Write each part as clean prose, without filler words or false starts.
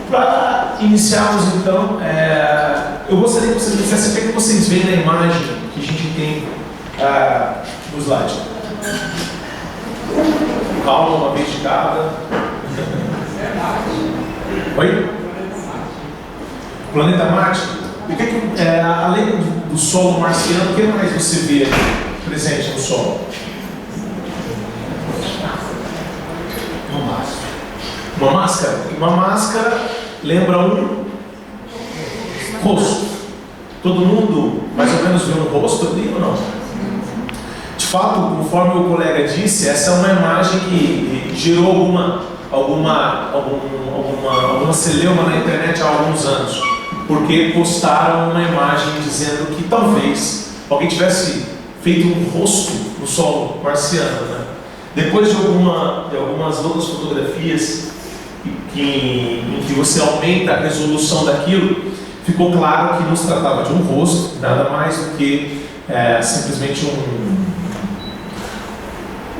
Para iniciarmos então, eu gostaria que vocês dissessem o que vocês veem na imagem que a gente tem no slide. Calma, uma vez de cada. Oi? Planeta Marte. O que além do solo marciano, o que mais você vê presente no solo? Uma máscara. Uma máscara lembra um rosto. Todo mundo mais ou menos vê um rosto ali ou não? De fato, conforme o colega disse, essa é uma imagem que gerou alguma celeuma na internet há alguns anos, porque postaram uma imagem dizendo que talvez alguém tivesse feito um rosto no solo marciano, né? Depois de algumas outras fotografias em que você aumenta a resolução daquilo, ficou claro que não se tratava de um rosto, nada mais do que simplesmente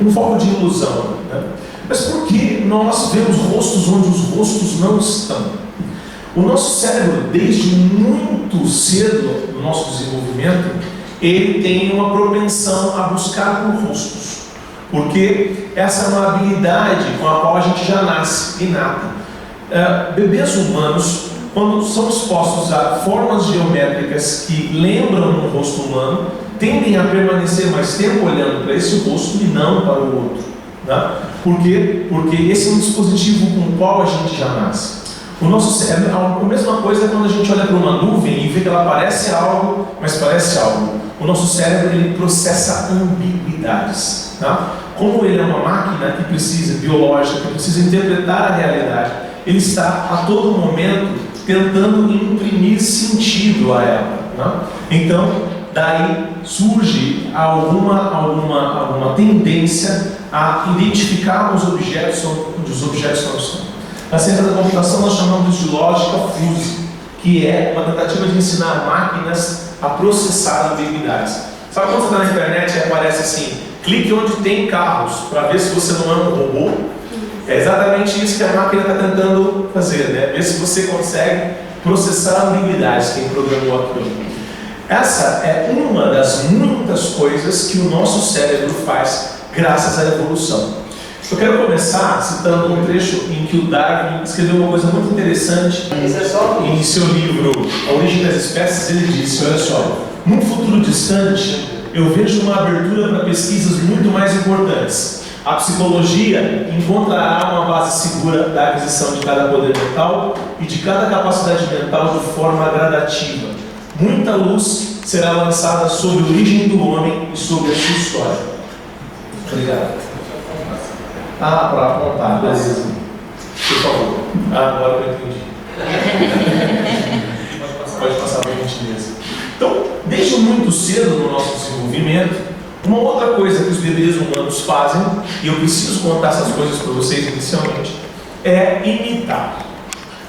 um foco de ilusão, né? Mas por que nós vemos rostos onde os rostos não estão? O nosso cérebro, desde muito cedo no nosso desenvolvimento, ele tem uma propensão a buscar por rostos, porque essa é uma habilidade com a qual a gente já nasce inata. Bebês humanos, quando são expostos a formas geométricas que lembram um rosto humano, tendem a permanecer mais tempo olhando para esse rosto e não para o outro, né? Por quê? Porque esse é um dispositivo com o qual a gente já nasce. O nosso cérebro, a mesma coisa quando a gente olha para uma nuvem e vê que ela parece algo, mas parece algo. O nosso cérebro, ele processa ambiguidades, tá? Como ele é uma máquina que precisa, biológica, que precisa interpretar a realidade, ele está a todo momento tentando imprimir sentido a ela, né? Então, daí surge alguma tendência a identificar os objetos onde os objetos não estão. Na ciência da computação nós chamamos de lógica fuzzy, que é uma tentativa de ensinar máquinas a processar ambiguidades. Sabe quando você está na internet e aparece assim, clique onde tem carros, para ver se você não é um robô? É exatamente isso que a máquina está tentando fazer, né? Ver se você consegue processar ambiguidades, quem programou aquilo. Essa é uma das muitas coisas que o nosso cérebro faz graças à evolução. Eu quero começar citando um trecho em que o Darwin escreveu uma coisa muito interessante em seu livro A Origem das Espécies. Ele disse, olha só, num futuro distante eu vejo uma abertura para pesquisas muito mais importantes. A psicologia encontrará uma base segura da aquisição de cada poder mental e de cada capacidade mental de forma gradativa. Muita luz será lançada sobre a origem do homem e sobre a sua história. Obrigado. Para apontar, beleza. Por favor. Agora eu entendi. Pode passar para a gentileza. Então, desde muito cedo no nosso desenvolvimento, uma outra coisa que os bebês humanos fazem, e eu preciso contar essas coisas para vocês inicialmente, é imitar.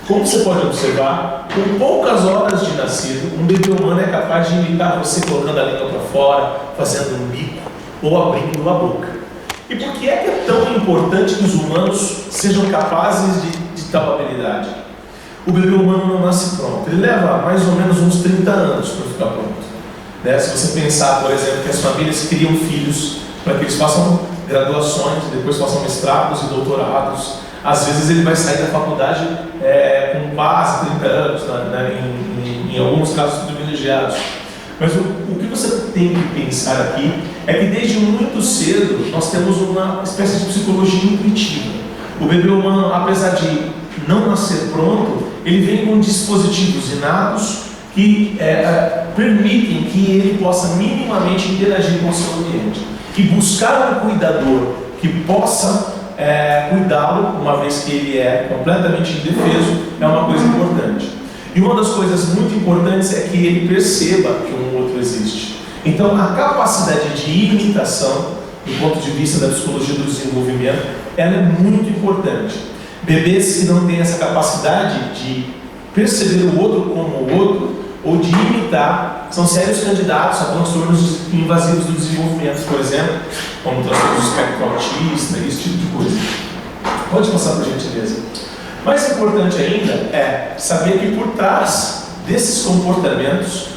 Como você pode observar, com poucas horas de nascido, um bebê humano é capaz de imitar você colocando a língua para fora, fazendo um bico ou abrindo a boca. E por que é tão importante que os humanos sejam capazes de tal habilidade? O bebê humano não nasce pronto. Ele leva mais ou menos uns 30 anos para ficar pronto. Né? Se você pensar, por exemplo, que as famílias criam filhos para que eles façam graduações, depois façam mestrados e doutorados, às vezes ele vai sair da faculdade com quase 30 anos, né? em alguns casos privilegiados. Mas o que você tem que pensar aqui é que desde muito cedo nós temos uma espécie de psicologia intuitiva. O bebê humano, apesar de não nascer pronto, ele vem com dispositivos inatos que permitem que ele possa minimamente interagir com o seu ambiente. E buscar um cuidador que possa cuidá-lo, uma vez que ele é completamente indefeso, é uma coisa importante. E uma das coisas muito importantes é que ele perceba que um outro existe. Então, a capacidade de imitação, do ponto de vista da psicologia do desenvolvimento, ela é muito importante. Bebês que não têm essa capacidade de perceber o outro como o outro, ou de imitar, são sérios candidatos a transtornos invasivos do desenvolvimento, por exemplo, como transtorno do espectro autista, esse tipo de coisa. Pode passar por gentileza. Mais importante ainda é saber que por trás desses comportamentos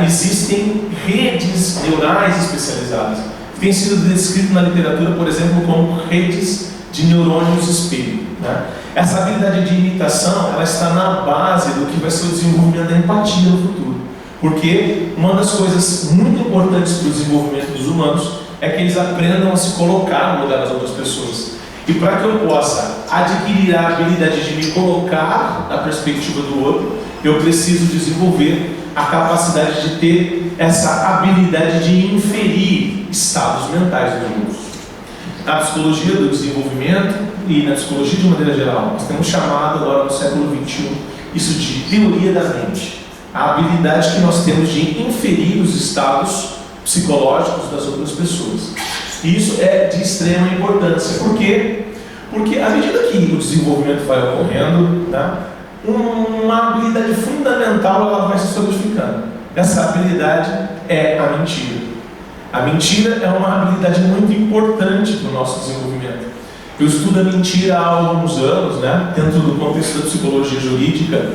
existem redes neurais especializadas, que têm sido descritas na literatura, por exemplo, como redes de neurônios espelho, né? Essa habilidade de imitação, ela está na base do que vai ser o desenvolvimento da empatia no futuro, porque uma das coisas muito importantes para o desenvolvimento dos humanos é que eles aprendam a se colocar no lugar das outras pessoas. E para que eu possa adquirir a habilidade de me colocar na perspectiva do outro, eu preciso desenvolver a capacidade de ter essa habilidade de inferir estados mentais dos outros. Na psicologia do desenvolvimento e na psicologia de maneira geral, nós temos chamado agora no século XXI isso de teoria da mente. A habilidade que nós temos de inferir os estados psicológicos das outras pessoas. E isso é de extrema importância. Por quê? Porque à medida que o desenvolvimento vai ocorrendo, tá, uma habilidade fundamental ela vai se solidificando. Essa habilidade é a mentira. A mentira é uma habilidade muito importante para o nosso desenvolvimento. Eu estudo a mentira há alguns anos, né, dentro do contexto da psicologia jurídica.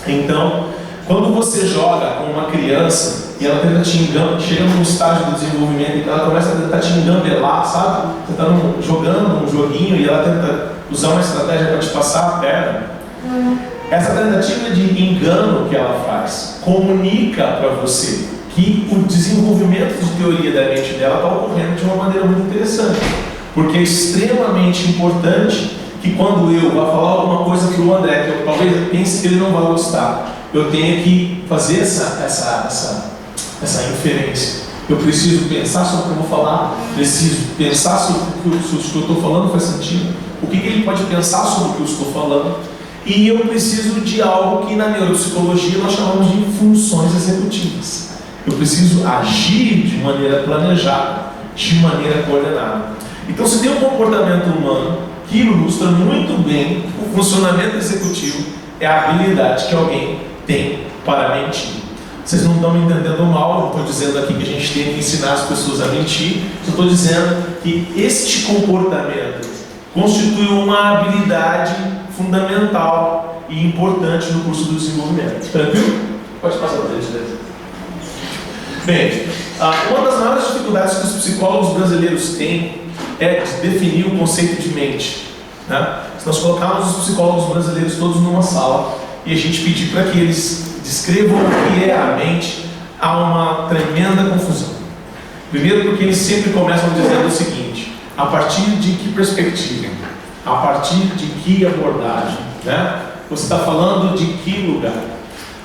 Então, quando você joga com uma criança e ela tenta te enganar, chega num estágio do desenvolvimento e ela começa a tentar te engambelar, sabe? Você está jogando um joguinho e ela tenta usar uma estratégia para te passar a perna. Essa tentativa de engano que ela faz comunica para você que o desenvolvimento de teoria da mente dela está ocorrendo de uma maneira muito interessante. Porque é extremamente importante que quando eu vá falar alguma coisa para o André, que eu talvez pense que ele não vai gostar, eu tenha que fazer essa inferência. Eu preciso pensar sobre o que eu vou falar, preciso pensar sobre o que eu estou falando faz sentido, o que ele pode pensar sobre o que eu estou falando, e eu preciso de algo que na neuropsicologia nós chamamos de funções executivas. Eu preciso agir de maneira planejada, de maneira coordenada. Então, se tem um comportamento humano que ilustra muito bem o funcionamento executivo, é a habilidade que alguém tem para mentir. Vocês não estão me entendendo mal, eu não estou dizendo aqui que a gente tem que ensinar as pessoas a mentir, eu estou dizendo que este comportamento constitui uma habilidade fundamental e importante no curso do desenvolvimento. Tranquilo? Pode passar para eles. Bem, uma das maiores dificuldades que os psicólogos brasileiros têm é de definir o conceito de mente, né? Se nós colocarmos os psicólogos brasileiros todos numa sala e a gente pedir para que eles descrevam o que é a mente, há uma tremenda confusão. Primeiro porque eles sempre começam dizendo o seguinte: a partir de que perspectiva? A partir de que abordagem? Né? Você está falando de que lugar?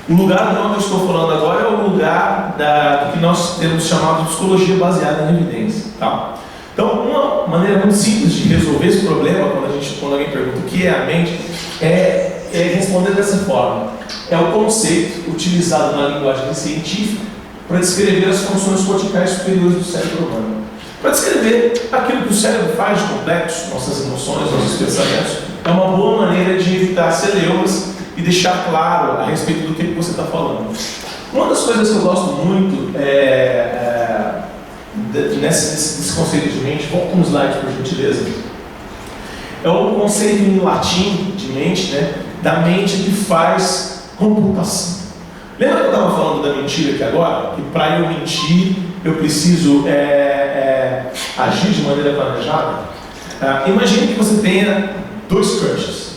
O lugar de onde eu estou falando agora é o lugar do que nós temos chamado de psicologia baseada em evidência. Tá? Então, uma maneira muito simples de resolver esse problema, quando alguém pergunta o que é a mente, é responder dessa forma. É o conceito utilizado na linguagem científica para descrever as funções corticais superiores do cérebro humano. Para descrever aquilo que o cérebro faz de complexo, nossas emoções, nossos pensamentos, é uma boa maneira de evitar celeumas e deixar claro a respeito do que você está falando. Uma das coisas que eu gosto muito nesse conceito de mente, volta um slide por gentileza, é o conceito em latim de mente, né, da mente que faz computação. Lembra que eu estava falando da mentira aqui agora? Que para eu mentir, eu preciso agir de maneira planejada? Imagine que você tenha dois crushes,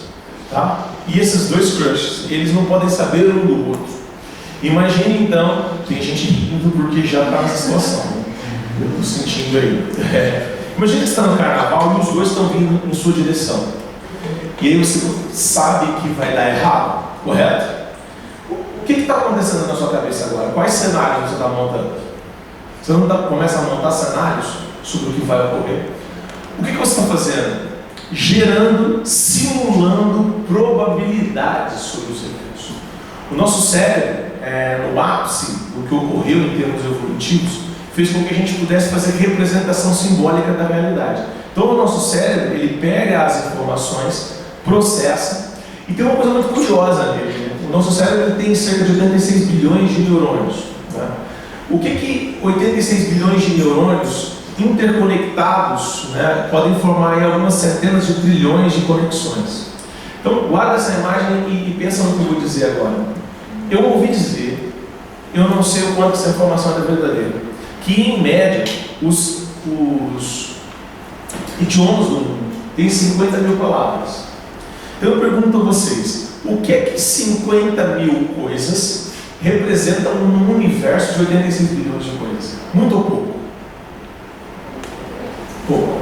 tá? E esses dois crushes, eles não podem saber um do outro. Imagine então, tem gente rindo porque já está nessa situação, né? Eu estou sentindo aí. Imagine que você está no carnaval e os dois estão vindo em sua direção. E aí você sabe que vai dar errado, correto? O que está acontecendo na sua cabeça agora? Quais cenários você está montando? Você não começa a montar cenários sobre o que vai ocorrer? O que você está fazendo? Gerando, simulando probabilidades sobre os eventos. O nosso cérebro, no ápice do que ocorreu em termos evolutivos, fez com que a gente pudesse fazer representação simbólica da realidade. Então o nosso cérebro, ele pega as informações, processa, e tem uma coisa muito curiosa nele, né? O nosso cérebro tem cerca de 86 bilhões de neurônios. Né? O que 86 bilhões de neurônios interconectados, né, podem formar aí algumas centenas de trilhões de conexões. Então, guarda essa imagem e pensa no que eu vou dizer agora. Eu ouvi dizer, eu não sei o quanto essa informação é verdadeira, que em média, os idiomas do mundo têm 50 mil palavras. Então eu pergunto a vocês, o que é que 50 mil coisas representam num universo de 86 bilhões de coisas? Muito ou pouco? Pouco.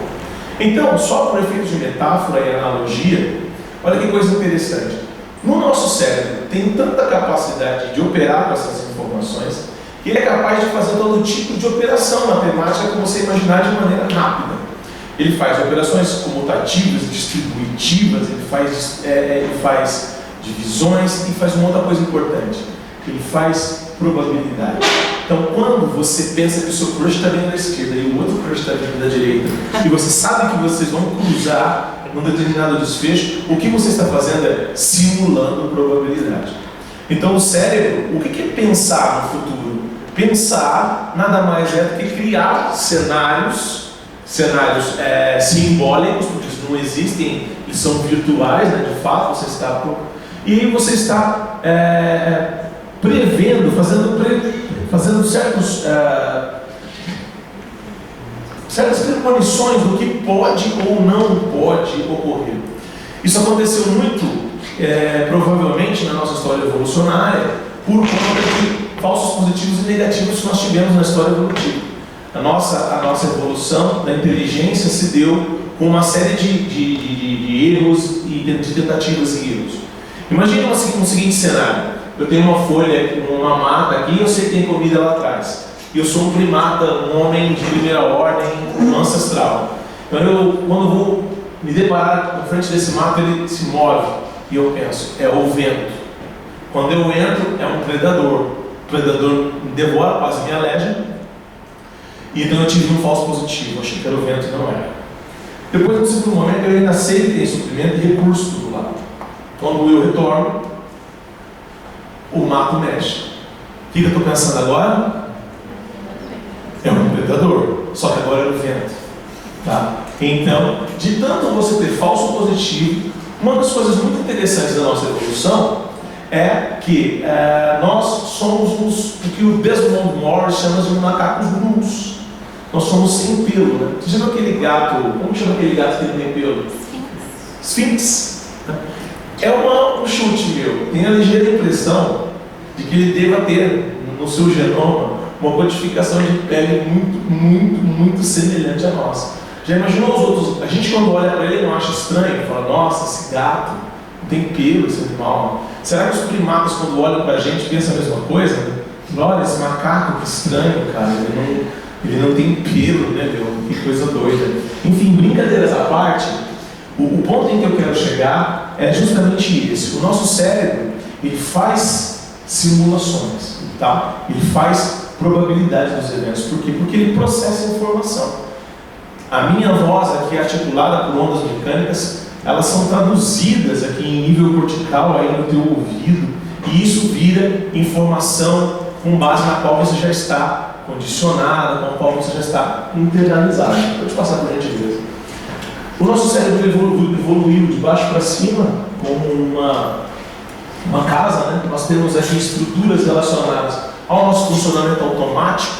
Então, só por efeito de metáfora e analogia, olha que coisa interessante. No nosso cérebro tem tanta capacidade de operar com essas informações que ele é capaz de fazer todo tipo de operação matemática que você imaginar de maneira rápida. Ele faz operações comutativas, distributivas, ele faz divisões e faz uma outra coisa importante. Ele faz probabilidade. Então, quando você pensa que o seu crush está vindo da esquerda e o outro crush está vindo da direita, e você sabe que vocês vão cruzar num determinado desfecho, o que você está fazendo é simulando probabilidade. Então, o cérebro, o que é pensar no futuro? Pensar nada mais é do que criar cenários simbólicos, porque eles não existem, eles são virtuais, né? De fato, você está prevendo, fazendo certas premonições do que pode ou não pode ocorrer. Isso aconteceu muito, provavelmente, na nossa história evolucionária, por conta de falsos positivos e negativos que nós tivemos na história evolutiva. A nossa evolução da inteligência se deu com uma série de erros e de tentativas e erros. Imagina um seguinte cenário. Eu tenho uma folha, uma mata aqui, eu sei que tem comida lá atrás. Eu sou um primata, um homem de primeira ordem, um ancestral. Então quando vou me deparar na frente desse mato, ele se move. E eu penso, é o vento. Quando eu entro, é um predador. O predador me devora, quase me aleja. E então eu tive um falso positivo, achei que era o vento e não era. Depois, no segundo momento, eu ainda sei que tem suprimento e recurso do lado. Quando eu retorno, o mato mexe. O que eu estou pensando agora? É um predador, só que agora é o vento. Tá? Então, de tanto você ter falso positivo, uma das coisas muito interessantes da nossa evolução é que nós somos o que o Desmond Morris chama de macacos nus. Nós somos sem pelo, né? Você já viu aquele gato, como chama aquele gato que não tem pelo? Esfinx. É um chute meu. Tenho a ligeira impressão de que ele deva ter no seu genoma uma codificação de pele muito semelhante à nossa. Já imaginou os outros? A gente quando olha para ele não acha estranho, fala, nossa, esse gato não tem pelo, esse animal. Será que os primatas quando olham para a gente pensam a mesma coisa? Olha, esse macaco, que estranho, cara, ele não tem pelo, né, meu? Que coisa doida. Enfim, brincadeiras à parte, o ponto em que eu quero chegar é justamente esse. O nosso cérebro, ele faz simulações, tá? Ele faz probabilidade dos eventos. Por quê? Porque ele processa informação. A minha voz aqui, articulada por ondas mecânicas, elas são traduzidas aqui em nível cortical, aí no teu ouvido, e isso vira informação com base na qual você já está condicionado, com a qual você já está internalizado. Vou te passar por gentileza. O nosso cérebro evoluiu de baixo para cima como uma casa, né? Nós temos aqui estruturas relacionadas ao nosso funcionamento automático,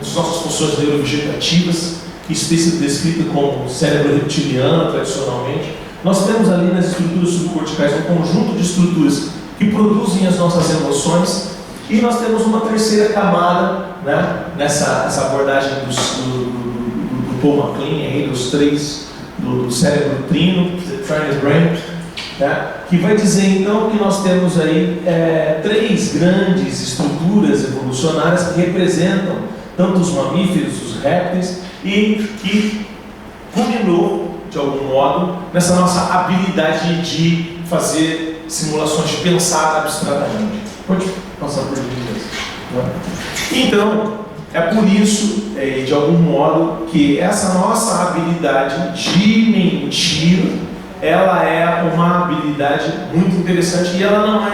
as nossas funções neurovegetativas, descrita como cérebro reptiliano tradicionalmente. Nós temos ali nas estruturas subcorticais um conjunto de estruturas que produzem as nossas emoções, e nós temos uma terceira camada, né, nessa abordagem do Paul MacLean, aí, dos três, do cérebro trino, the Trinity Brain, né, que vai dizer então que nós temos aí três grandes estruturas evolucionárias que representam tanto os mamíferos, os répteis, e que culminou, de algum modo, nessa nossa habilidade de fazer simulações, de pensar abstratamente. Pode passar por aqui. Então, é por isso, de algum modo, que essa nossa habilidade de mentir, ela é uma habilidade muito interessante, e ela não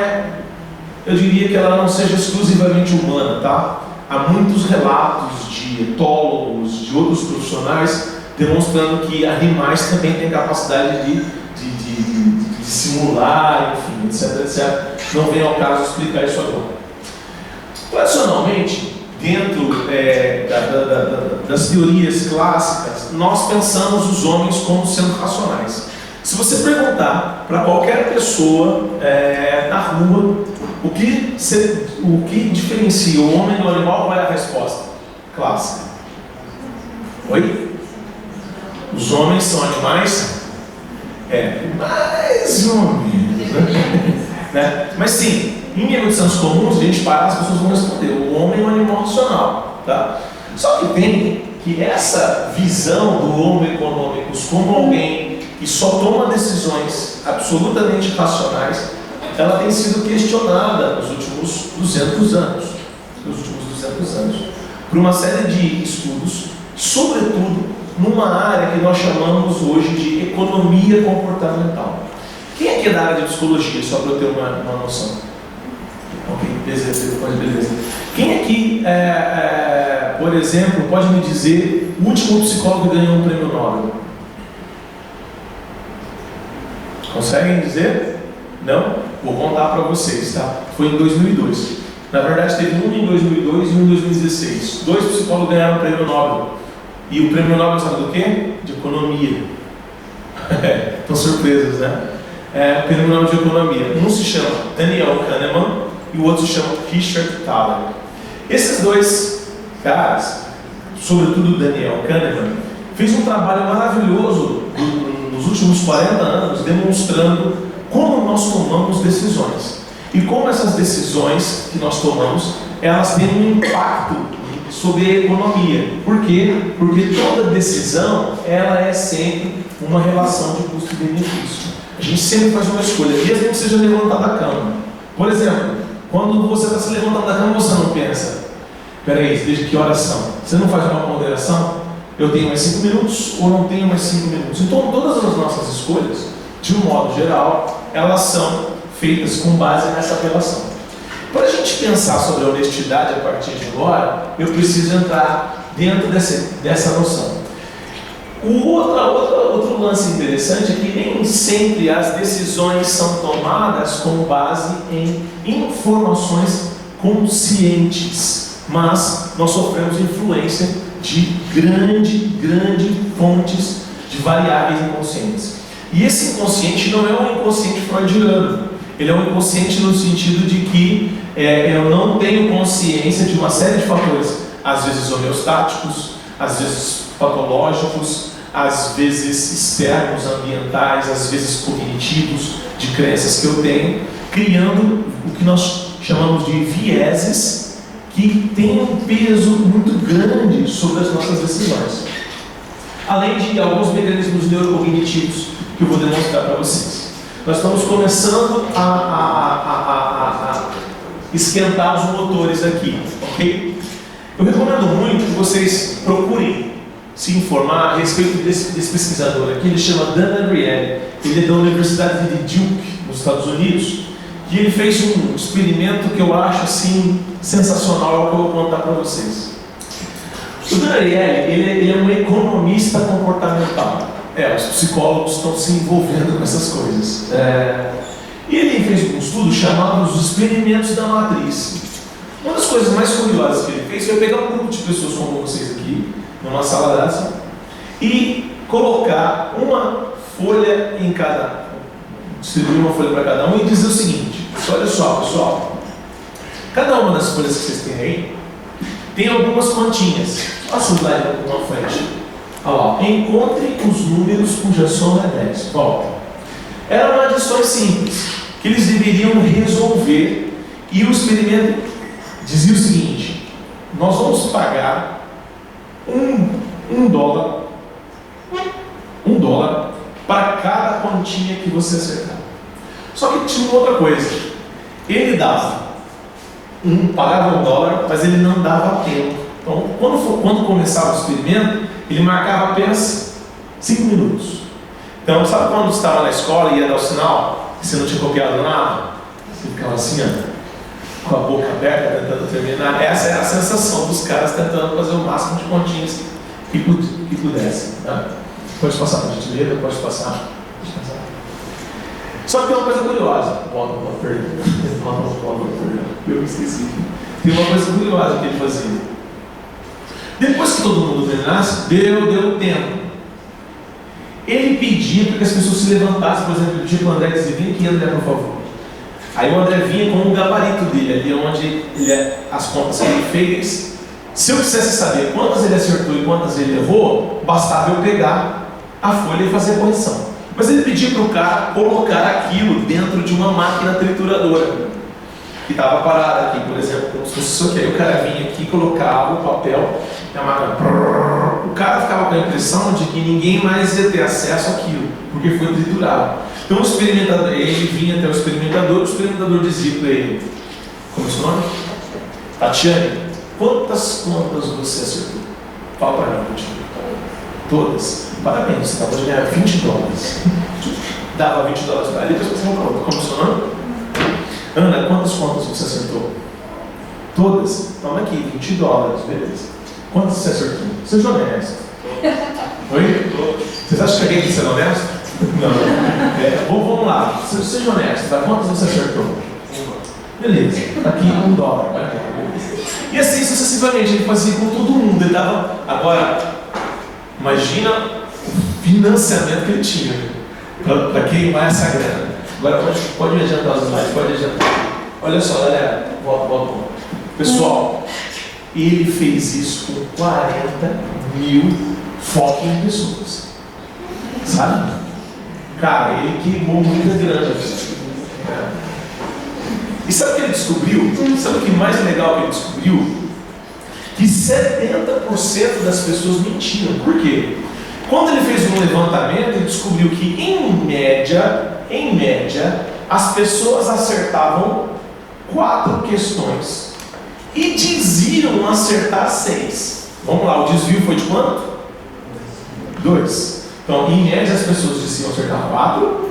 eu diria que ela não seja exclusivamente humana, tá? Há muitos relatos de etólogos, de outros profissionais, demonstrando que animais também têm capacidade de de simular, enfim, etc, etc. Não vem ao caso explicar isso agora. Tradicionalmente, dentro das teorias clássicas, nós pensamos os homens como sendo racionais. Se você perguntar para qualquer pessoa na rua o que diferencia o homem do animal, qual é a resposta clássica? Oi? Os homens são animais? Mais ou menos, né? Mas sim, em erudições comuns, a gente para, as pessoas vão responder: o homem é um animal racional, tá? Só que tem que essa visão do homo economicus como alguém que só toma decisões absolutamente racionais, ela tem sido questionada nos últimos 200 anos. Por uma série de estudos, sobretudo numa área que nós chamamos hoje de economia comportamental. Quem aqui é da área de psicologia, só para eu ter uma noção? Ok, beleza. Quem aqui, por exemplo, pode me dizer o último psicólogo que ganhou um prêmio Nobel? Conseguem dizer? Não? Vou contar para vocês, tá? Foi em 2002. Na verdade, teve um em 2002 e um em 2016. 2 psicólogos ganharam o prêmio Nobel. E o prêmio Nobel sabe do quê? De economia. Estão surpresos, né? O prêmio Nobel de economia. Um se chama Daniel Kahneman e o outro se chama Richard Thaler. Esses 2 caras, sobretudo Daniel Kahneman, fez um trabalho maravilhoso nos últimos 40 anos, demonstrando como nós tomamos decisões. E como essas decisões que nós tomamos, elas têm um impacto sobre a economia. Por quê? Porque toda decisão, ela é sempre uma relação de custo e benefício. A gente sempre faz uma escolha, mesmo que seja levantar da cama. Por exemplo, quando você está se levantando da cama, você não pensa: peraí, desde que horas são? Você não faz uma ponderação? Eu tenho mais 5 minutos ou não tenho mais 5 minutos? Então, todas as nossas escolhas, de um modo geral, elas são feitas com base nessa relação. Para a gente pensar sobre a honestidade a partir de agora, eu preciso entrar dentro dessa noção. Outro lance interessante é que nem sempre as decisões são tomadas com base em informações conscientes, mas nós sofremos influência de grandes fontes de variáveis inconscientes. E esse inconsciente não é um inconsciente freudiano. Ele é um inconsciente no sentido de que eu não tenho consciência de uma série de fatores, às vezes homeostáticos, às vezes patológicos, às vezes externos, ambientais, às vezes cognitivos, de crenças que eu tenho, criando o que nós chamamos de vieses que têm um peso muito grande sobre as nossas decisões. Além de alguns mecanismos neurocognitivos que eu vou demonstrar para vocês. Nós estamos começando a esquentar os motores aqui, ok? Eu recomendo muito que vocês procurem se informar a respeito desse pesquisador aqui. Ele chama Dan Ariely, ele é da Universidade de Duke, nos Estados Unidos, e ele fez um experimento que eu acho assim sensacional, que eu vou contar para vocês. O Dan Ariely, ele é um economista comportamental. Os psicólogos estão se envolvendo com essas coisas. E ele fez um estudo chamado os experimentos da matriz. Uma das coisas mais curiosas que ele fez foi pegar um grupo de pessoas como vocês aqui, numa sala dessa, e colocar uma folha em cada, distribuir uma folha para cada um e dizer o seguinte: olha só, pessoal, cada uma das folhas que vocês têm aí tem algumas continhas. Passa o slide na frente. Olha lá, encontre os números cuja soma é 10. Volta. Eram adições simples que eles deveriam resolver, e o experimento dizia o seguinte: nós vamos pagar um dólar para cada continha que você acertar. Só que tinha uma outra coisa: ele pagava $1, mas ele não dava tempo. Então, quando começava o experimento, ele marcava apenas 5 minutos. Então, sabe quando você estava na escola e ia dar o sinal, e você não tinha copiado nada? Você ficava assim, ó, com a boca aberta, tentando terminar. Essa era a sensação dos caras tentando fazer o máximo de continhas que pudessem. Tá? Pode passar para a gente ler, pode passar. Só que tem uma coisa curiosa. Eu me esqueci. Tem uma coisa curiosa que ele fazia. Depois que todo mundo treinasse, deu tempo. Ele pedia para que as pessoas se levantassem, por exemplo, ele pedia para o André dizer: vem aqui, André, por favor. Aí o André vinha com o gabarito dele, ali onde as contas que ele fez. Se eu quisesse saber quantas ele acertou e quantas ele errou, bastava eu pegar a folha e fazer a correção. Mas ele pedia para o cara colocar aquilo dentro de uma máquina trituradora que estava parada aqui, por exemplo, como se fosse isso aqui. Aí o cara vinha aqui, colocava o papel na máquina. O cara ficava com a impressão de que ninguém mais ia ter acesso àquilo, porque foi triturado. Então o experimentador, ele vinha até o experimentador dizia para ele: como é o seu nome? Tatiane, quantas contas você acertou? Fala para mim, Tatiane. Todas. Parabéns, você acabou de ganhar $20. Dava $20 para ele, depois você não conta. Como é o seu nome? Ana, quantas contas você acertou? Todas? Toma aqui, $20, beleza. Quantas você acertou? Seja honesto. Oi? Vocês acham que alguém tem que ser honesto? Não. Vamos lá, seja honesto, tá? Quantas você acertou? Beleza, tá aqui $1. E assim sucessivamente, ele fazia com todo mundo. Ele dava. Agora, imagina o financiamento que ele tinha para queimar essa grana. Agora pode adiantar os slides, pode adiantar. Olha só, galera, volta. Pessoal, ele fez isso com 40 mil fucking pessoas. Sabe? Cara, ele queimou muita grana. E sabe o que ele descobriu? Sabe o que mais legal que ele descobriu? Que 70% das pessoas mentiram. Por quê? Quando ele fez um levantamento, ele descobriu que, em média, as pessoas acertavam 4 questões e diziam acertar 6. Vamos lá, o desvio foi de quanto? 2. Então, em média, as pessoas diziam acertar 4,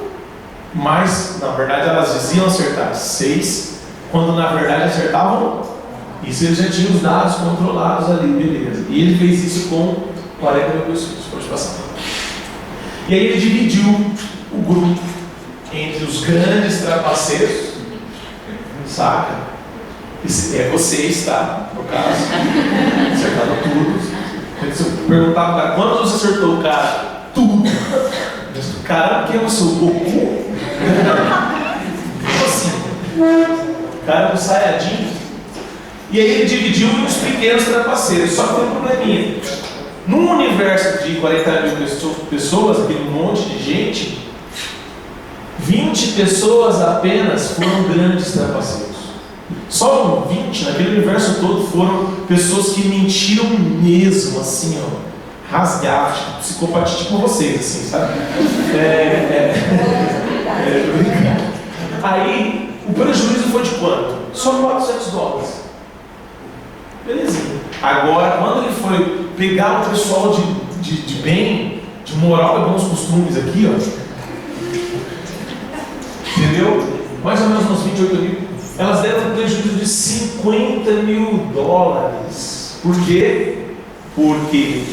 mas, na verdade, elas diziam acertar 6, quando, na verdade, acertavam. Isso ele já tinha os dados controlados ali, beleza. E ele fez isso com 40 mil pessoas, pode passar. E aí ele dividiu o grupo entre os grandes trapaceiros, saca? É vocês, tá? No caso, acertaram tudo. Se eu perguntava para quantos você acertou, o cara, tudo. Caramba, quem é você? O Goku? Tipo assim, cara, um Saiyajin. E aí ele dividiu em uns pequenos trapaceiros. Só que tem um probleminha. Num universo de 40 mil pessoas, aquele monte de gente, 20 pessoas apenas foram grandes trapaceiros. Só 20 naquele universo todo foram pessoas que mentiram mesmo, assim, ó, rasgavam, tipo, psicopatia, tipo vocês, assim, sabe? Aí o prejuízo foi de quanto? Só $400. Belezinha. Agora, quando ele foi pegar o pessoal de bem, de moral e bons costumes aqui, ó, entendeu? Mais ou menos uns 28 mil, elas deram um prejuízo de $50 mil. Por quê? Porque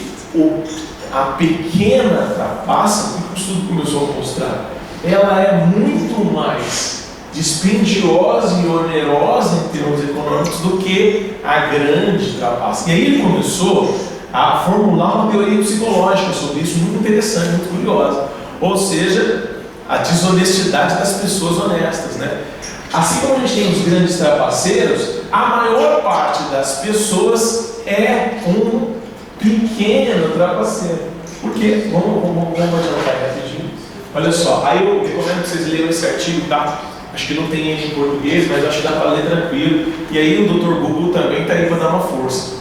a pequena trapaça, que o estudo começou a mostrar, ela é muito mais dispendiosa e onerosa em termos econômicos do que a grande trapaça. E aí ele começou a formular uma teoria psicológica sobre isso, muito interessante, muito curiosa. Ou seja, a desonestidade das pessoas honestas, né? Assim como a gente tem os grandes trapaceiros, a maior parte das pessoas é um pequeno trapaceiro. Por quê? Vamos adiantar rapidinho. Olha só, aí eu recomendo que vocês leiam esse artigo, tá? Acho que não tem ele em português, mas acho que dá para ler tranquilo. E aí o Dr. Google também está aí para dar uma força.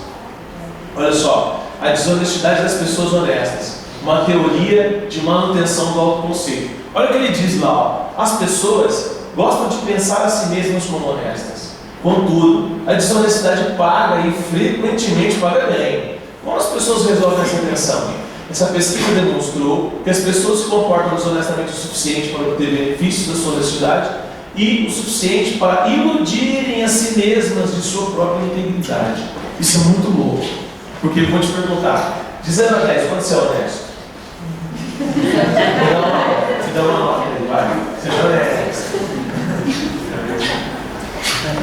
Olha só, a desonestidade das pessoas honestas. Uma teoria de manutenção do autoconceito. Olha o que ele diz lá, ó. As pessoas gostam de pensar a si mesmas como honestas. Contudo, a desonestidade paga e frequentemente paga bem. Como as pessoas resolvem essa tensão? Essa pesquisa demonstrou que as pessoas se comportam desonestamente o suficiente para obter benefícios da sua honestidade e o suficiente para iludirem a si mesmas de sua própria integridade. Isso é muito louco, porque eu vou te perguntar, de 0 a 10, quando você é honesto? Me dá uma nota, vai, seja honesto.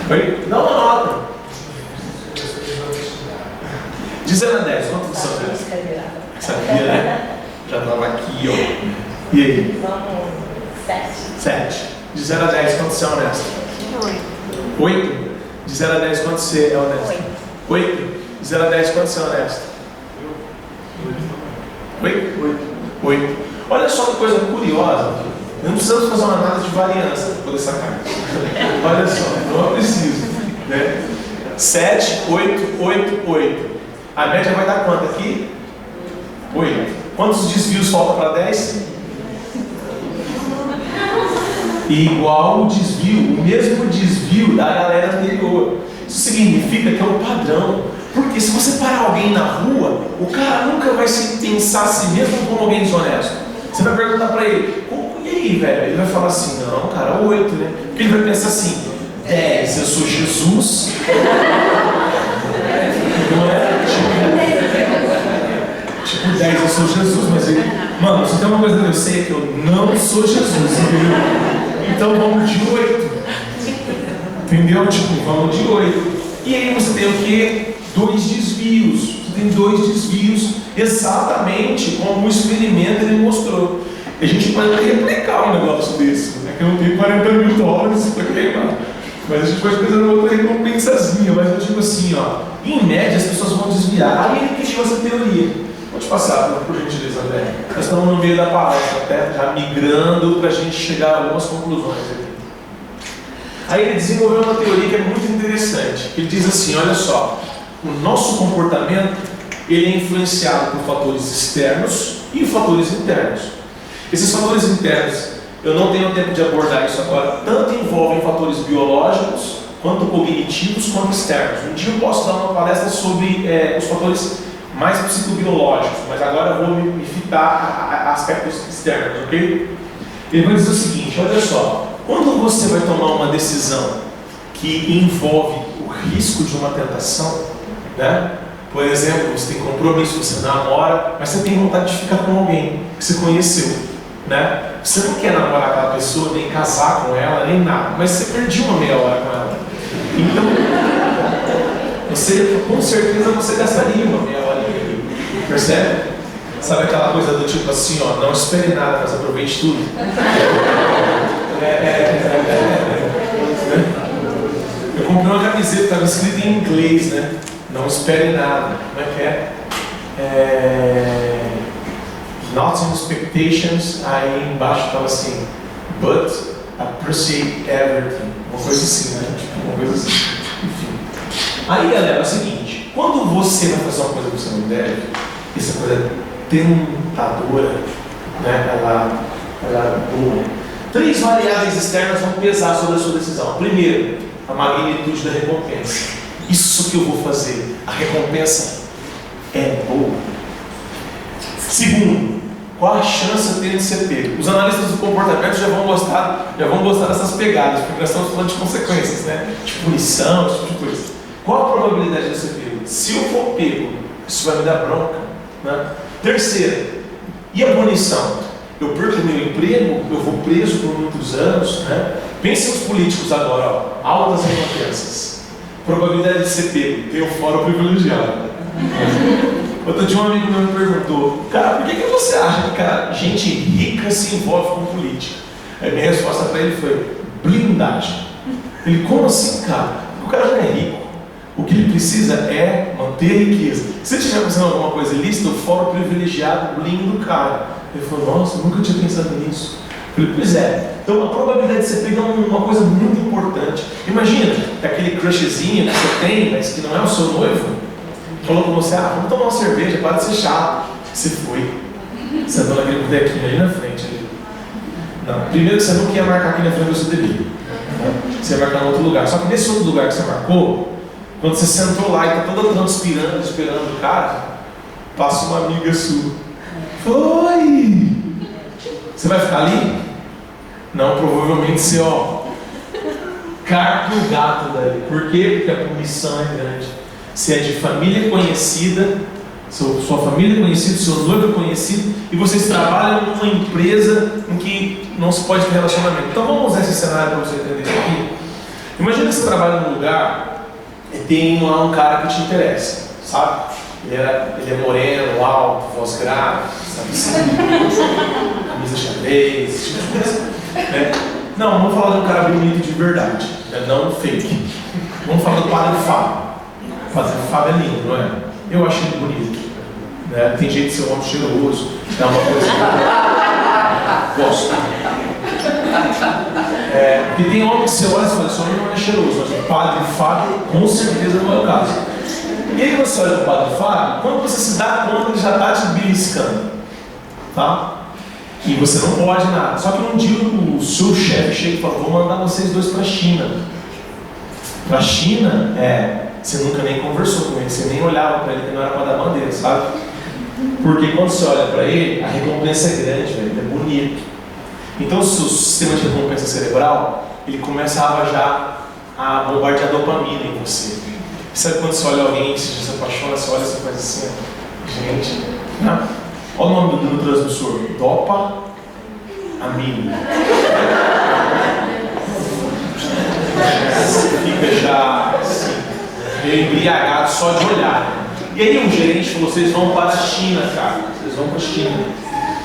Oi? Dá uma nota. De 0 a 10, quantos são? Sabia, né? Já estava aqui, ó. E aí? Vamos, 7. 7. De 0 a 10, quantos são honestos? 8. De 0 a 10, quantos você é honesto? 8. De 0 a 10, quantos são honestos? 8. Olha só que coisa curiosa. Não precisamos fazer uma análise de variância para poder sacar. Olha só, não é preciso. Né? 7, 8. A média vai dar quanto aqui? 8. Quantos desvios faltam para 10? Igual o desvio, o mesmo desvio da galera anterior. Isso significa que é um padrão. Porque se você parar alguém na rua, o cara nunca vai se pensar a si mesmo como alguém desonesto. Você vai perguntar para ele, e aí, velho? Ele vai falar assim, não, cara, 8, né? Porque ele vai pensar assim, 10, eu sou Jesus. Não é? Tipo 10, eu sou Jesus, mas ele... Mano, se tem uma coisa que eu sei é que eu não sou Jesus, entendeu? Então vamos de 8. Entendeu? Tipo, vamos de 8. E aí você tem o quê? 2 desvios. Você tem 2 desvios exatamente como o experimento ele mostrou. A gente pode replicar um negócio desse, né? Que eu não tenho $40 mil para queimar. Mas a gente pode pensar em outra recompensazinha. Mas eu digo assim, ó, em média as pessoas vão desviar. Aí ele criou essa teoria. Vou te passar, por gentileza, André. Nós estamos no meio da palestra, até já migrando para a gente chegar a algumas conclusões aqui. Aí ele desenvolveu uma teoria que é muito interessante. Ele diz assim, olha só, o nosso comportamento ele é influenciado por fatores externos e fatores internos. Esses fatores internos, eu não tenho tempo de abordar isso agora, tanto envolvem fatores biológicos, quanto cognitivos, quanto externos. Um dia eu posso dar uma palestra sobre os fatores mais psicobiológicos, mas agora eu vou me fitar a aspectos externos, ok? Ele vai dizer o seguinte, olha só, quando você vai tomar uma decisão que envolve o risco de uma tentação, né? Por exemplo, você tem compromisso, você namora, mas você tem vontade de ficar com alguém que você conheceu, né? Você não quer namorar aquela pessoa, nem casar com ela, nem nada, mas você perdeu uma meia hora com ela. Então, você, com certeza você gastaria uma meia hora ali, percebe? Sabe aquela coisa do tipo assim, ó, não espere nada, mas aproveite tudo. Eu comprei uma camiseta, estava escrita em inglês, né? Não espere nada. Como é que é? Not in expectations. Aí embaixo estava assim, but appreciate everything. Uma coisa assim, né? Tipo, uma coisa assim. Enfim. Aí, galera, é o seguinte: quando você vai fazer uma coisa que você não deve, essa coisa tentadora, né? Ela é boa. 3 variáveis externas vão pesar sobre a sua decisão. Primeiro, a magnitude da recompensa. Isso que eu vou fazer, a recompensa é boa. Segundo, qual a chance dele de ser pego? Os analistas do comportamento já vão gostar dessas pegadas, porque nós estamos falando de consequências, né? De punição, esse tipo de coisa. Qual a probabilidade de ser pego? Se eu for pego, isso vai me dar bronca, né? Terceiro, e a punição? Eu perco meu emprego, eu vou preso por muitos anos, né? Pensem os políticos agora, ó, altas recompensas. Probabilidade de ser pego, tem o fórum privilegiado. Outro dia um amigo meu me perguntou, cara, por que você acha que gente rica se envolve com política? Aí minha resposta para ele foi, blindagem. Ele, como assim, cara? Porque o cara já é rico. O que ele precisa é manter a riqueza. Se ele estiver fazendo alguma coisa ilícita, o fórum privilegiado blinda o cara. Ele falou, nossa, eu nunca tinha pensado nisso. Eu falei, pois é. Então a probabilidade de você pegar uma coisa muito importante. Imagina, aquele crushzinho que você tem, mas que não é o seu noivo, falou com você, vamos tomar uma cerveja, para de ser chato. Você foi. Você andou naquele botequinho ali na frente. Ali. Não, primeiro que você não quer marcar aqui na frente do seu delírio. Você vai marcar em outro lugar. Só que nesse outro lugar que você marcou, quando você sentou lá e está toda transpirando, esperando o cara, passa uma amiga sua. Foi! Você vai ficar ali? Não, provavelmente você, carga o gato daí. Por quê? Porque a punição é grande. Você é de família conhecida, sua família é conhecida, seu noivo é conhecido, e vocês trabalham numa empresa em que não se pode ter relacionamento. Então vamos usar esse cenário para você entender isso aqui. Imagina que você trabalha num lugar e tem lá um cara que te interessa, sabe? Ele é moreno, alto, voz grave, sabe assim, camisa xadrez, esse tipo de coisa, né? Não, vamos falar de um cara bonito de verdade, né? Não fake. Vamos falar do Padre Fábio. O Padre Fábio é lindo, não é? Eu acho ele bonito, né? Tem jeito de ser um homem cheiroso, é uma coisa que eu gosto. Porque tem homem que você olha e fala, esse homem não é cheiroso, mas o Padre Fábio com certeza não é o caso. E aí você olha o Padre Fábio, quando você se dá conta, ele já está te beliscando, tá? E você não pode nada. Só que um dia o seu chefe chega e fala, vou mandar vocês dois para a China. Para a China, você nunca nem conversou com ele, você nem olhava para ele, que não era para dar bandeira, sabe? Porque quando você olha para ele, a recompensa é grande, velho, ele é bonito. Então o seu sistema de recompensa cerebral, ele começa a avajar, a bombardear dopamina em você. Sabe quando você olha alguém, você se apaixona, você olha e você faz assim, gente, né? Olha o nome do transmissor, dopamina. Você fica já assim, meio embriagado só de olhar. E aí um gerente falou, vocês vão para a China, cara, vocês vão para a China.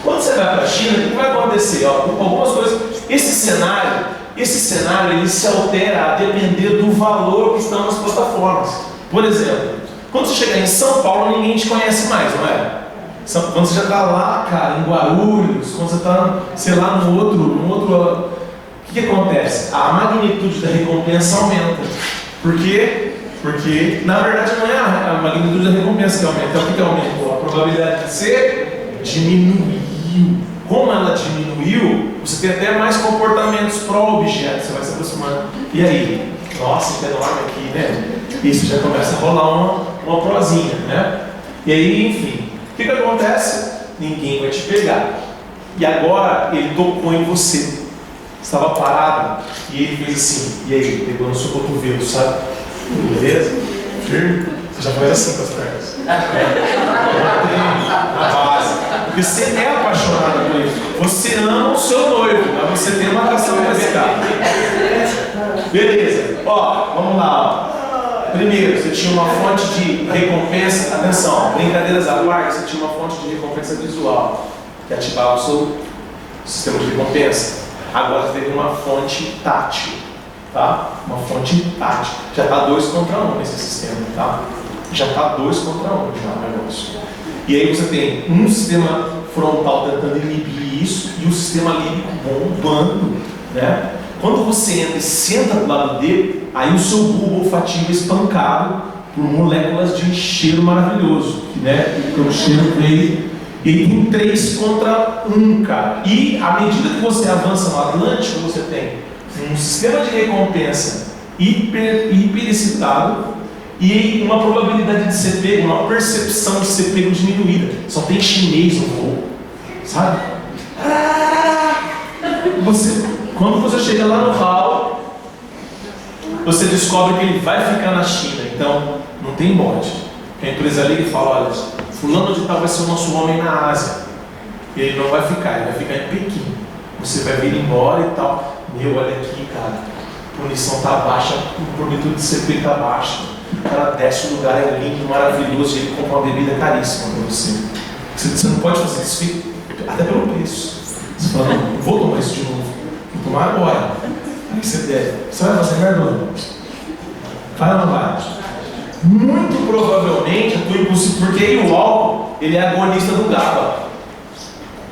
Quando você vai para a China, o que vai acontecer? Algumas coisas, esse cenário ele se altera a depender do valor que estão nas plataformas. Por exemplo, quando você chegar em São Paulo, ninguém te conhece mais, não é? Quando você já está lá, cara, em Guarulhos, quando você está, sei lá, no outro, o que acontece? A magnitude da recompensa aumenta. Por quê? Porque, na verdade, não é a magnitude da recompensa que aumenta. Então, o que aumentou? A probabilidade de ser diminuiu. Como ela diminuiu, você tem até mais comportamentos pró-objeto, você vai se aproximando. E aí? Nossa, que enorme aqui, né? Isso já começa a rolar uma prosinha, né? E aí, enfim, o que acontece? Ninguém vai te pegar. E agora ele tocou em você. Estava parado e ele fez assim. E aí, pegou no seu cotovelo, sabe? Beleza? Firme? Você já faz assim com as pernas. Na base. Porque você é apaixonado por ele. Você ama o seu noivo, mas você tem uma atração para esse cara. Beleza. Ó, vamos lá. Ó. Primeiro, você tinha uma fonte de recompensa. Atenção, brincadeiras à parte, você tinha uma fonte de recompensa visual que ativava o seu sistema de recompensa. Agora você teve uma fonte tátil, tá? Uma fonte tátil. Já está 2 contra 1 nesse sistema, tá? Já está 2 contra 1 já o negócio. E aí você tem um sistema frontal tentando inibir isso e o sistema límbico bombando, né? Quando você entra e senta do lado dele, aí o seu bulbo olfativo é espancado por moléculas de cheiro maravilhoso, né? Então o cheiro veio. E aí tem 3 contra 1, cara. E à medida que você avança no Atlântico, você tem um sistema de recompensa hiperexcitado e uma probabilidade de ser pego, uma percepção de ser pego diminuída. Só tem chinês no voo, sabe? Quando você chega lá no hall, você descobre que ele vai ficar na China. Então, não tem bode. A empresa liga e fala, olha, fulano de tal vai ser o nosso homem na Ásia. E ele não vai ficar, ele vai ficar em Pequim. Você vai vir embora e tal. Meu, olha aqui, cara, a punição tá baixa, o produto de CP tá baixo. O cara desce, o lugar é lindo, maravilhoso, e ele compra uma bebida caríssima para você. Você não pode fazer isso, até pelo preço. Você fala, não vou tomar isso de novo, vou tomar agora. Aí você deve. Você vai fazer merda? Vai ou não vai? Muito provavelmente a tua impulsividade, porque aí o álcool, ele é agonista do GABA.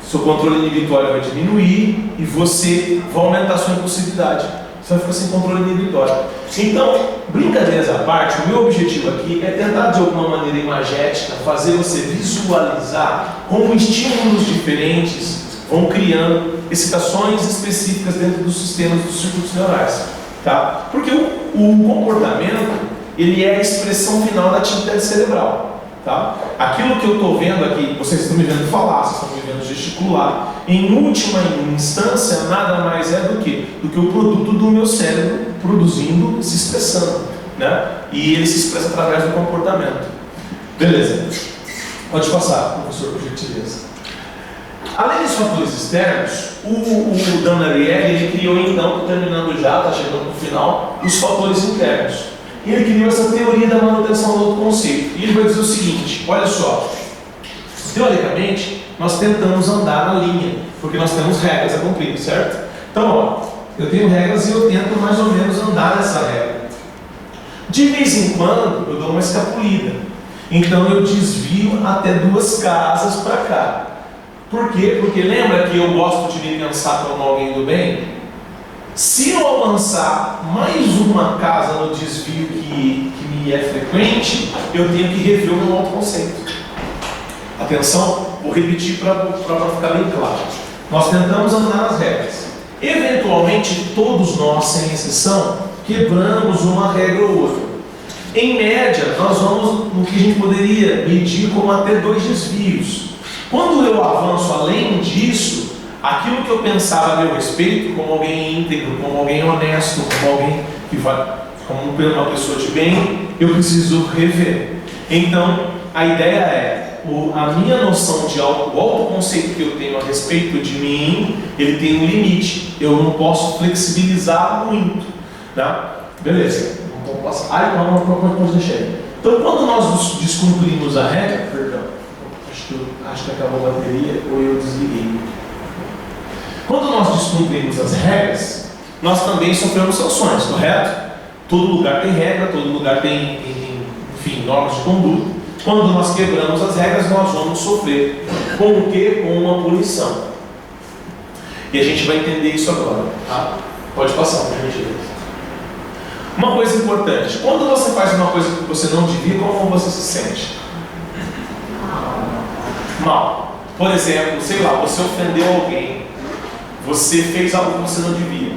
Seu controle inibitório vai diminuir e você vai aumentar a sua impulsividade. Você vai ficar sem controle inibitório. Então, brincadeiras à parte, o meu objetivo aqui é tentar de alguma maneira imagética fazer você visualizar como estímulos diferentes vão criando excitações específicas dentro dos sistemas dos circuitos neurais. Tá? Porque o comportamento, ele é a expressão final da atividade cerebral. Tá? Aquilo que eu estou vendo aqui, vocês estão me vendo falar, vocês estão me vendo gesticular, em última instância, nada mais é do que o produto do meu cérebro produzindo, se expressando, né? E ele se expressa através do comportamento. Beleza. Pode passar, professor, por gentileza. Além dos fatores externos, o Dan Ariely, ele criou então, terminando já, está chegando no final, os fatores internos. E ele criou essa teoria da manutenção do autoconceito. E ele vai dizer o seguinte, olha só, teoricamente, nós tentamos andar na linha, porque nós temos regras a cumprir, certo? Então, ó, eu tenho regras e eu tento mais ou menos andar nessa regra. De vez em quando, eu dou uma escapulida. Então, eu desvio até 2 casas para cá. Por quê? Porque lembra que eu gosto de me pensar como alguém do bem? Se eu avançar mais uma casa no desvio que me é frequente, eu tenho que rever o meu autoconceito. Atenção, vou repetir para ficar bem claro. Nós tentamos andar nas regras. Eventualmente, todos nós, sem exceção, quebramos uma regra ou outra. Em média, nós vamos no que a gente poderia medir como até 2 desvios. Quando eu avanço além disso, aquilo que eu pensava a meu respeito, como alguém íntegro, como alguém honesto, como alguém que vai, como uma pessoa de bem, eu preciso rever. Então, a ideia é, a minha noção de o autoconceito que eu tenho a respeito de mim, ele tem um limite. Eu não posso flexibilizar muito, tá? Beleza. Então, não pode deixar. Então, quando nós descumprimos a regra, perdão, acho que acabou a bateria ou eu desliguei. Quando nós descumprimos as regras, nós também sofremos sanções, correto? Todo lugar tem regra, todo lugar tem, enfim, normas de conduta. Quando nós quebramos as regras, nós vamos sofrer. Com o quê? Com uma punição. E a gente vai entender isso agora. Tá? Pode passar, por gentileza. Uma coisa importante. Quando você faz uma coisa que você não devia, como você se sente? Mal. Por exemplo, sei lá, você ofendeu alguém. Você fez algo que você não devia.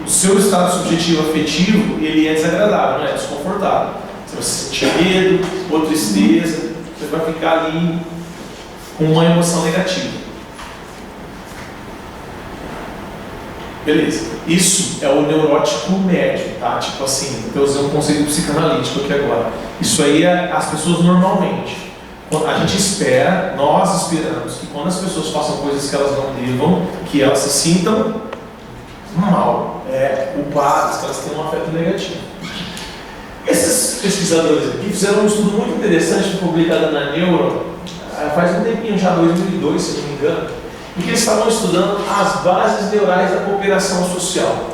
O seu estado subjetivo afetivo, ele é desagradável, não é? Desconfortável. Você vai sentir medo, ou tristeza, você vai ficar ali com uma emoção negativa. Beleza. Isso é o neurótico médio, tá? Tipo assim, eu usei um conceito psicanalítico aqui agora. Isso aí é as pessoas normalmente. A gente espera, nós esperamos que quando as pessoas façam coisas que elas não devam, que elas se sintam mal, culpadas, que elas tenham um afeto negativo. Esses pesquisadores aqui fizeram um estudo muito interessante, publicado na Neuro, faz um tempinho já, 2002, se não me engano, em que eles estavam estudando as bases neurais da cooperação social.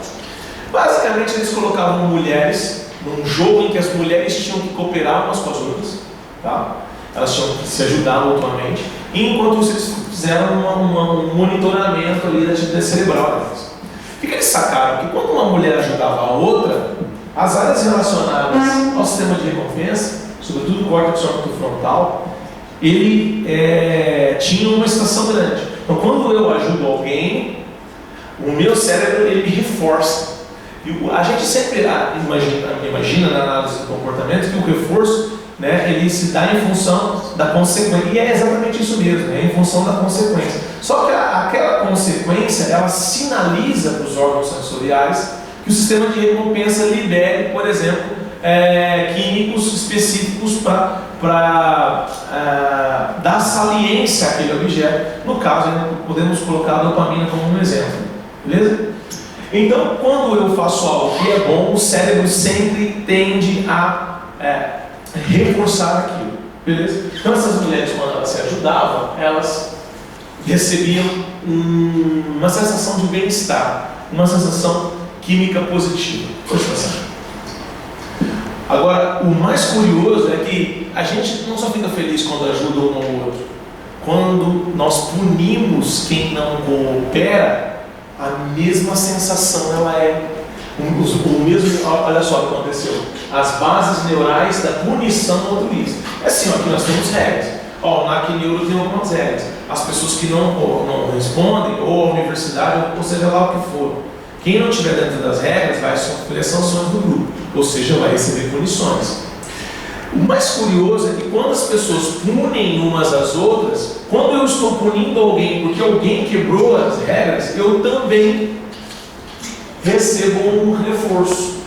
Basicamente, eles colocavam mulheres num jogo em que as mulheres tinham que cooperar umas com as outras, tá? Elas tinham que se ajudar mutuamente, e enquanto eles fizeram um monitoramento ali da atividade cerebral delas. O que eles sacaram? Que quando uma mulher ajudava a outra, as áreas relacionadas ao sistema de recompensa, sobretudo o córtex frontal, ele tinha uma excitação grande. Então, quando eu ajudo alguém, o meu cérebro ele me reforça. E a gente sempre imagina na análise do comportamento que o reforço, ele se dá em função da consequência. E é exatamente isso mesmo, em função da consequência. Só que aquela consequência, ela sinaliza para os órgãos sensoriais que o sistema de recompensa libere, por exemplo, químicos específicos para dar saliência àquele objeto. No caso, podemos colocar a dopamina como um exemplo. Beleza? Então, quando eu faço algo que é bom, o cérebro sempre tende a reforçar aquilo. Beleza? Então, essas mulheres, quando elas se ajudavam, elas recebiam uma sensação de bem-estar, uma sensação química positiva. Pode passar. Agora, o mais curioso é que a gente não só fica feliz quando ajuda um ao outro. Quando nós punimos quem não coopera, a mesma sensação ela é. O mesmo, olha só o que aconteceu. As bases neurais da punição do altruísmo. É assim, aqui nós temos regras. Na Neuro tem algumas regras. As pessoas que não respondem, ou a universidade, ou seja lá o que for. Quem não estiver dentro das regras vai sofrer sanções do grupo, ou seja, vai receber punições. O mais curioso é que quando as pessoas punem umas às outras, quando eu estou punindo alguém porque alguém quebrou as regras, eu também recebo um reforço.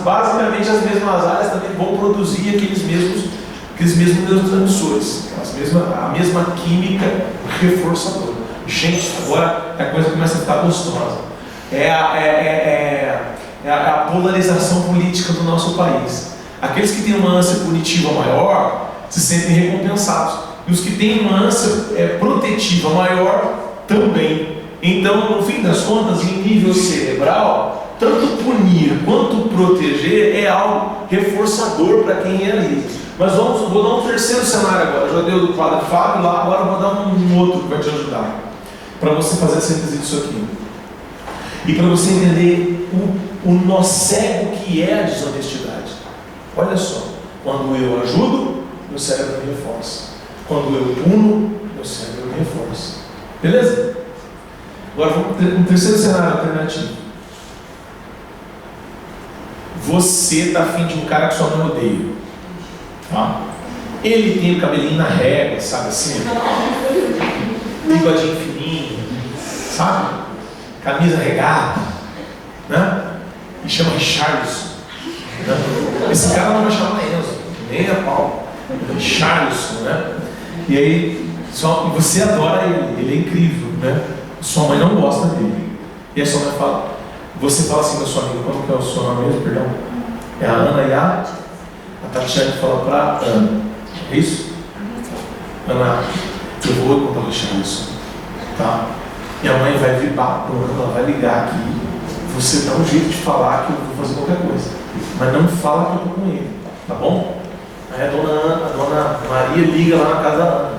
Basicamente as mesmas áreas também vão produzir aqueles mesmos neurotransmissores, a mesma química reforçadora. Gente, agora a coisa começa a ficar gostosa. É a polarização política do nosso país. Aqueles que têm uma ânsia punitiva maior se sentem recompensados. E os que têm uma ânsia protetiva maior também. Então, no fim das contas, em nível cerebral, tanto punir quanto proteger é algo reforçador para quem realiza. Mas vou dar um terceiro cenário agora. Já deu do Padre Fábio lá, agora vou dar um outro que vai te ajudar. Para você fazer a síntese disso aqui. E para você entender o nó cego que é a desonestidade. Olha só, quando eu ajudo, meu cérebro me reforça. Quando eu puno, meu cérebro me reforça. Beleza? Agora vamos ter um terceiro cenário alternativo. Você está afim de um cara que sua mãe odeia. Tá? Ele tem o cabelinho na régua, sabe assim? Bigodinho fininho, sabe? Camisa regata, né? E chama Richarlison. Né? Esse cara não vai chamar Enzo, nem a pau. Richarlison, né? E aí, você adora ele é incrível, né? Sua mãe não gosta dele. E a sua mãe fala, você fala assim da sua amiga, como que é o seu nome mesmo, perdão? É a Ana e a Tatiana fala para Ana. É isso? Ana, eu vou contar o Richarlison, tá? Minha mãe vai vir ela vai ligar aqui. Você dá um jeito de falar que eu vou fazer qualquer coisa, mas não fala que eu estou com ele, tá bom? Aí a dona Maria liga lá na casa da Ana.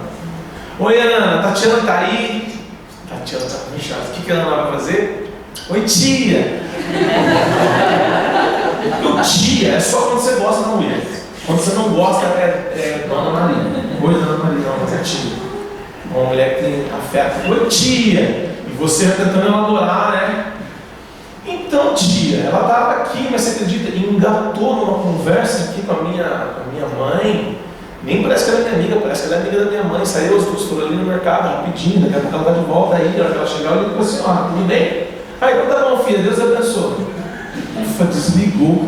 Oi, Ana, a Tatiana tá aí? Tatiana tá com Richarlison. O que a Ana vai fazer? Oi, tia. Tia é só quando você gosta da mulher. Quando você não gosta é Dona Maria. Oi, Dona Maria, não, mas é tia. Uma mulher que tem afeto. Oi, tia. E você tentando elaborar, né? Então, tia, ela estava aqui, mas você acredita? Engatou numa conversa aqui com a minha mãe. Nem parece que ela é minha amiga, parece que ela é amiga da minha mãe. Saiu as duas, foram ali no mercado rapidinho, daqui a pouco ela está de volta aí. Na hora que ela chegar, eu digo assim: tudo bem? Aí, então tá bom, filha, Deus abençoe. Ufa, desligou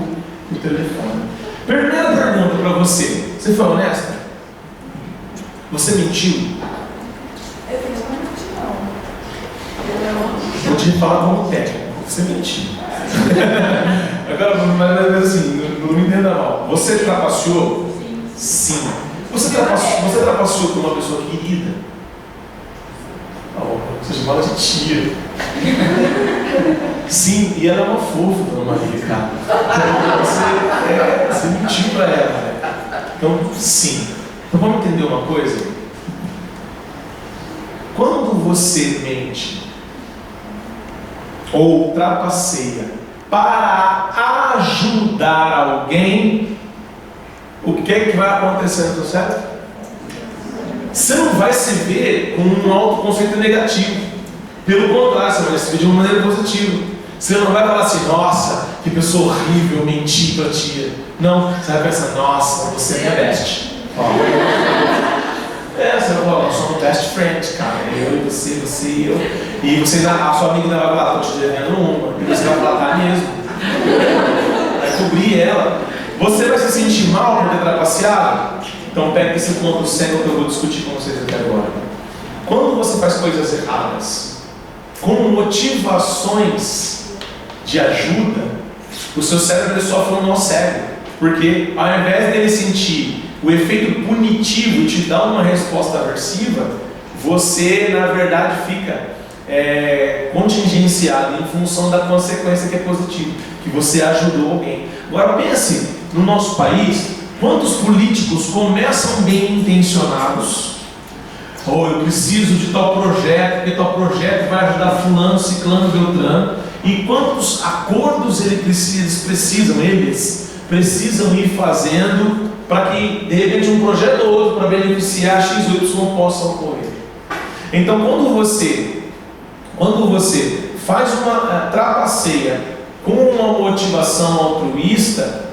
o telefone. Primeira pergunta para você: você foi honesta? Você mentiu? Vou te falar como técnico: você mentiu. Agora, mas assim, não me entenda mal. Você trapaceou? Sim. Você trapaceou com uma pessoa querida? Você chamava de tia. Sim, e ela é uma fofa, Dona Maria, cara. Então você mentiu para ela, né? Então, sim. Então vamos entender uma coisa? Quando você mente ou trapaceia para ajudar alguém, o que é que vai acontecer, tá certo? Você não vai se ver com um autoconceito negativo. Pelo contrário, você vai se ver de uma maneira positiva. Você não vai falar assim: nossa, que pessoa horrível, menti pra tia. Não, você vai pensar: nossa, você é minha best. Você vai falar: nós somos best friends, cara. Eu e você e eu. E você, a sua amiga ainda vai falar: tô te devendo uma. E você vai falar: tá mesmo. Vai cobrir ela. Você vai se sentir mal por ter trapaceado? Então pega esse ponto cego que eu vou discutir com vocês até agora. Quando você faz coisas erradas, com motivações de ajuda, o seu cérebro sofre um nó cego. Porque ao invés dele sentir o efeito punitivo e te dar uma resposta aversiva, você na verdade fica contingenciado em função da consequência que é positiva, que você ajudou alguém. Agora pense, no nosso país, quantos políticos começam bem intencionados? Eu preciso de tal projeto, porque tal projeto vai ajudar fulano, ciclano, beltrano. E quantos acordos eles precisam ir fazendo para que, de repente, um projeto ou outro para beneficiar X ou Y possa ocorrer. Então, quando você faz uma trapaceia com uma motivação altruísta,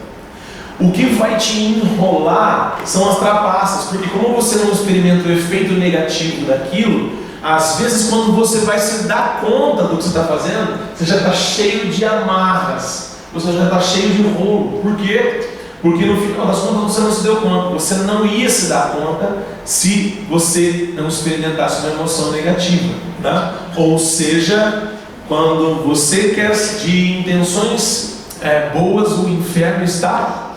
o que vai te enrolar são as trapaças, porque como você não experimenta o efeito negativo daquilo, às vezes quando você vai se dar conta do que você está fazendo, você já está cheio de amarras, você já está cheio de rolo. Por quê? Porque no final das contas você não se deu conta, você não ia se dar conta se você não experimentasse uma emoção negativa, né? Ou seja, quando você quer de intenções boas, o inferno está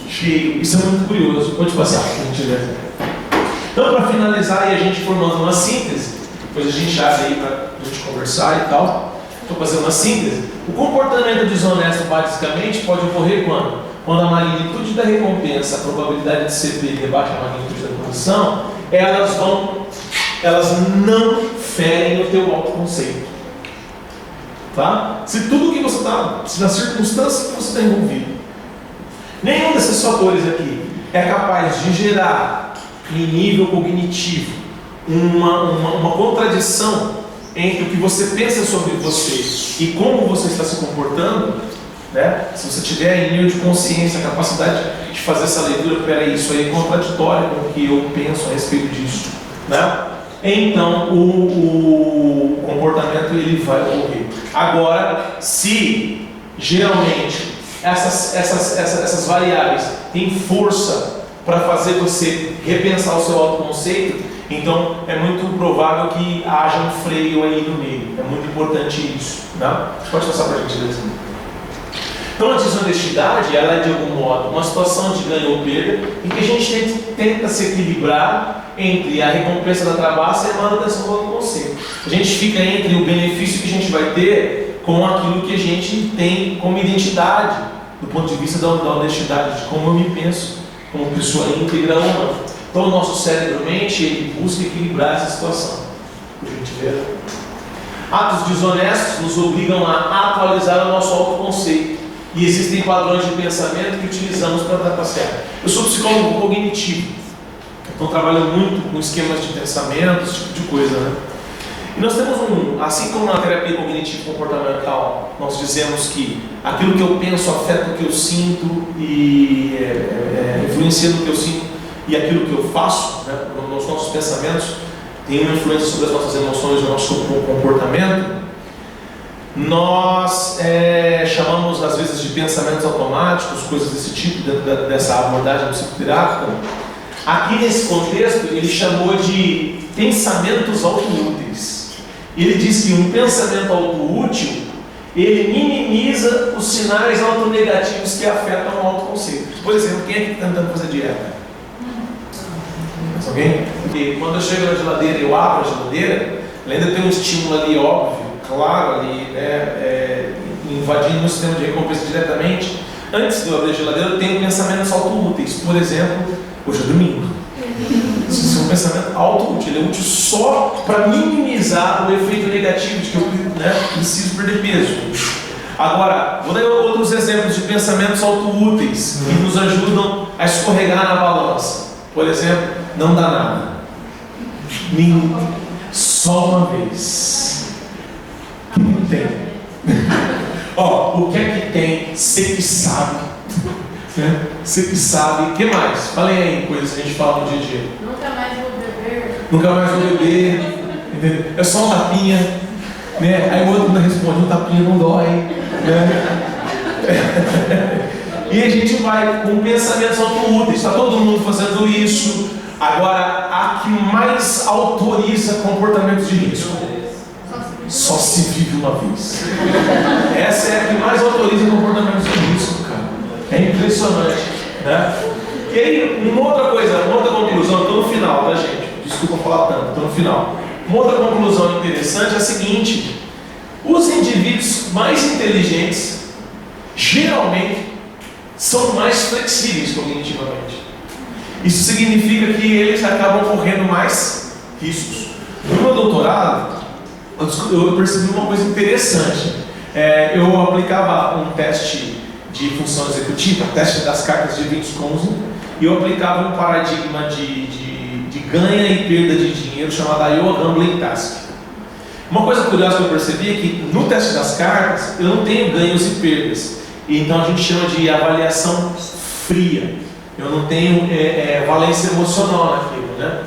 cheio. Isso é muito curioso. Pode passar, por gentileza. Então, para finalizar e a gente formando uma síntese, depois a gente abre aí para a gente conversar e tal. Estou fazendo uma síntese. O comportamento desonesto, basicamente, pode ocorrer quando? Quando a magnitude da recompensa, a probabilidade de ser pego rebaixa a magnitude da punição, elas não ferem o teu autoconceito. Tá? Se tudo que você está, se na circunstância que você está envolvido, nenhum desses fatores aqui é capaz de gerar em nível cognitivo uma contradição entre o que você pensa sobre você e como você está se comportando, né? Se você tiver em nível de consciência, a capacidade de fazer essa leitura, peraí, isso aí é contraditório com o que eu penso a respeito disso, né? Então o comportamento ele vai ocorrer. Agora, se geralmente essas variáveis têm força para fazer você repensar o seu autoconceito, então é muito provável que haja um freio aí no meio. É muito importante isso, né? Pode passar para a gente assim. Então a desonestidade, ela é de algum modo uma situação de ganho ou perda em que a gente tenta se equilibrar entre a recompensa da trapaça e a manutenção do autoconceito. A gente fica entre o benefício que a gente vai ter com aquilo que a gente tem como identidade, do ponto de vista da honestidade, de como eu me penso como pessoa íntegra ou não. Então o nosso cérebro-mente, ele busca equilibrar essa situação. Por gentileza. Atos desonestos nos obrigam a atualizar o nosso autoconceito. E existem padrões de pensamento que utilizamos para trapacear. Eu sou psicólogo cognitivo, então trabalho muito com esquemas de pensamento, esse tipo de coisa, né? E nós temos assim como na terapia cognitivo-comportamental, nós dizemos que aquilo que eu penso afeta o que eu sinto e influencia no que eu sinto e aquilo que eu faço, né? Nos nossos pensamentos tem uma influência sobre as nossas emoções e o nosso comportamento. Nós chamamos às vezes de pensamentos automáticos, coisas desse tipo, dentro dessa abordagem psicoterápica. Aqui nesse contexto ele chamou de pensamentos autoúteis. Ele diz que um pensamento autoútil, ele minimiza os sinais autonegativos que afetam o autoconceito. Por exemplo, quem é que está tentando fazer dieta? Alguém? Porque quando eu chego na geladeira e eu abro a geladeira, ela ainda tem um estímulo ali óbvio, claro, ali, né, invadindo o sistema de recompensa diretamente. Antes de eu abrir a geladeira, eu tenho pensamentos autoúteis. Por exemplo, hoje é domingo. Isso é um pensamento autoútil, ele é útil só para minimizar o efeito negativo de que eu preciso perder peso. Agora, vou dar outros exemplos de pensamentos autoúteis que nos ajudam a escorregar na balança. Por exemplo, não dá nada. Só uma vez. O que tem? O que é que tem? Você que sabe. Você que sabe. O que mais? Falem aí coisas que a gente fala no dia a dia. Nunca mais vou beber. Nunca mais vou beber. Entendeu? É só um tapinha. Né? Aí o outro ainda responde: um tapinha não dói. Né? E a gente vai com pensamentos autoúteis. Está todo mundo fazendo isso. Agora, a que mais autoriza comportamentos de risco? Só se vive uma vez. Essa é a que mais autoriza comportamentos de risco, cara. É impressionante, né? E aí, uma outra coisa, uma outra conclusão, estou no final, tá, gente? Desculpa falar tanto, estou no final. Uma outra conclusão interessante é a seguinte: os indivíduos mais inteligentes geralmente são mais flexíveis cognitivamente. Isso significa que eles acabam correndo mais riscos. No meu doutorado, eu percebi uma coisa interessante. Eu aplicava um teste de função executiva, teste das cartas de Wisconsin, e eu aplicava um paradigma de ganha e perda de dinheiro chamado Iowa Gambling Task. Uma coisa curiosa que eu percebi é que no teste das cartas eu não tenho ganhos e perdas, então a gente chama de avaliação fria. Eu não tenho valência emocional naquilo, né?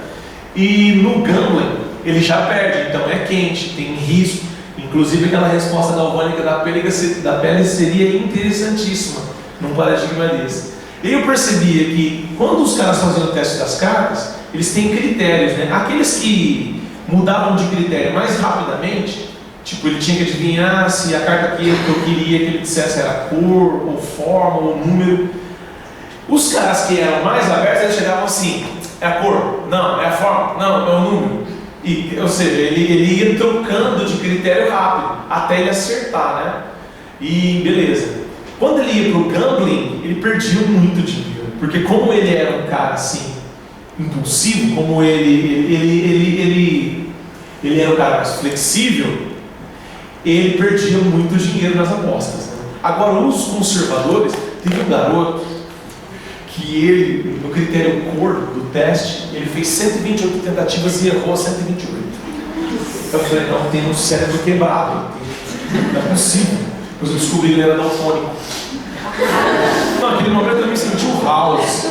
E no gambling ele já perde, então é quente, tem risco. Inclusive aquela resposta galvânica da pele seria interessantíssima num paradigma desse. E eu percebia que quando os caras faziam o teste das cartas, eles têm critérios, né? Aqueles que mudavam de critério mais rapidamente, tipo, ele tinha que adivinhar se a carta que eu queria que ele dissesse era cor, ou forma, ou número. Os caras que eram mais abertos, eles chegavam assim: é a cor? Não. É a forma? Não. É o número. E, ou seja, ele ia trocando de critério rápido, até ele acertar, né? E beleza. Quando ele ia pro gambling, ele perdia muito dinheiro, porque como ele era um cara assim, impulsivo, como ele era um cara mais flexível, ele perdia muito dinheiro nas apostas, né? Agora, os conservadores, teve um garoto que ele, no critério cor do teste, ele fez 128 tentativas e errou 128. Eu falei: não, tem um cérebro quebrado, não é possível. Depois eu descobri que ele era daltônico. Naquele momento eu me senti o House,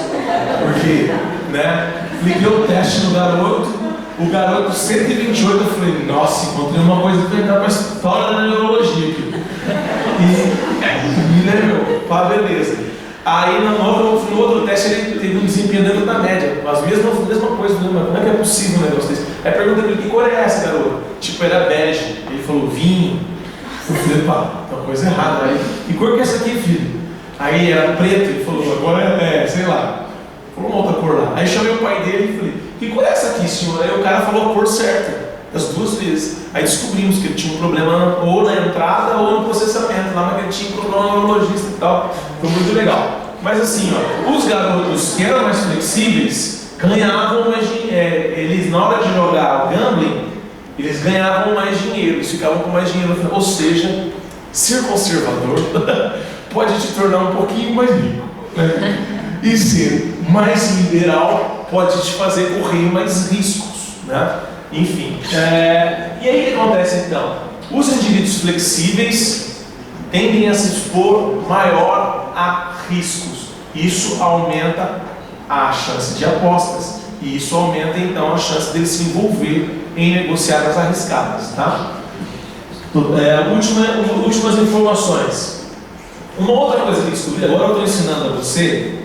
porque, né, liguei o teste no garoto, o garoto 128, eu falei: nossa, encontrei uma coisa que vai entrar para a história da neurologia aqui. E meu, pá, beleza. Aí no outro teste ele teve um desempenho dentro da média, mas mesma coisa, mas como é que é possível um negócio desse? Aí perguntei pra ele: que cor é essa, garoto? Tipo, era bege. Ele falou: vinho. Eu falei: pá, tem uma coisa errada. Aí, que cor que é essa aqui, filho? Aí era preto. Ele falou: agora sei lá. Falou uma outra cor lá. Aí chamei o pai dele e falei: que cor é essa aqui, senhor? Aí o cara falou a cor certa, das duas vezes. Aí descobrimos que ele tinha um problema ou na entrada ou no processamento, lá, mas ele tinha um problema neurologista e tal. Foi muito legal. Mas assim, ó, os garotos que eram mais flexíveis ganhavam mais dinheiro. Eles, na hora de jogar o gambling, eles ganhavam mais dinheiro, eles ficavam com mais dinheiro. Ou seja, ser conservador pode te tornar um pouquinho mais rico, né? E ser mais liberal pode te fazer correr mais riscos, né? Enfim. E aí o que acontece então? Os indivíduos flexíveis tendem a se expor maior a riscos. Isso aumenta a chance de apostas. E isso aumenta então a chance dele se envolver em negociadas arriscadas, tá? Últimas informações. Uma outra coisa que eu descobri, agora eu estou ensinando a você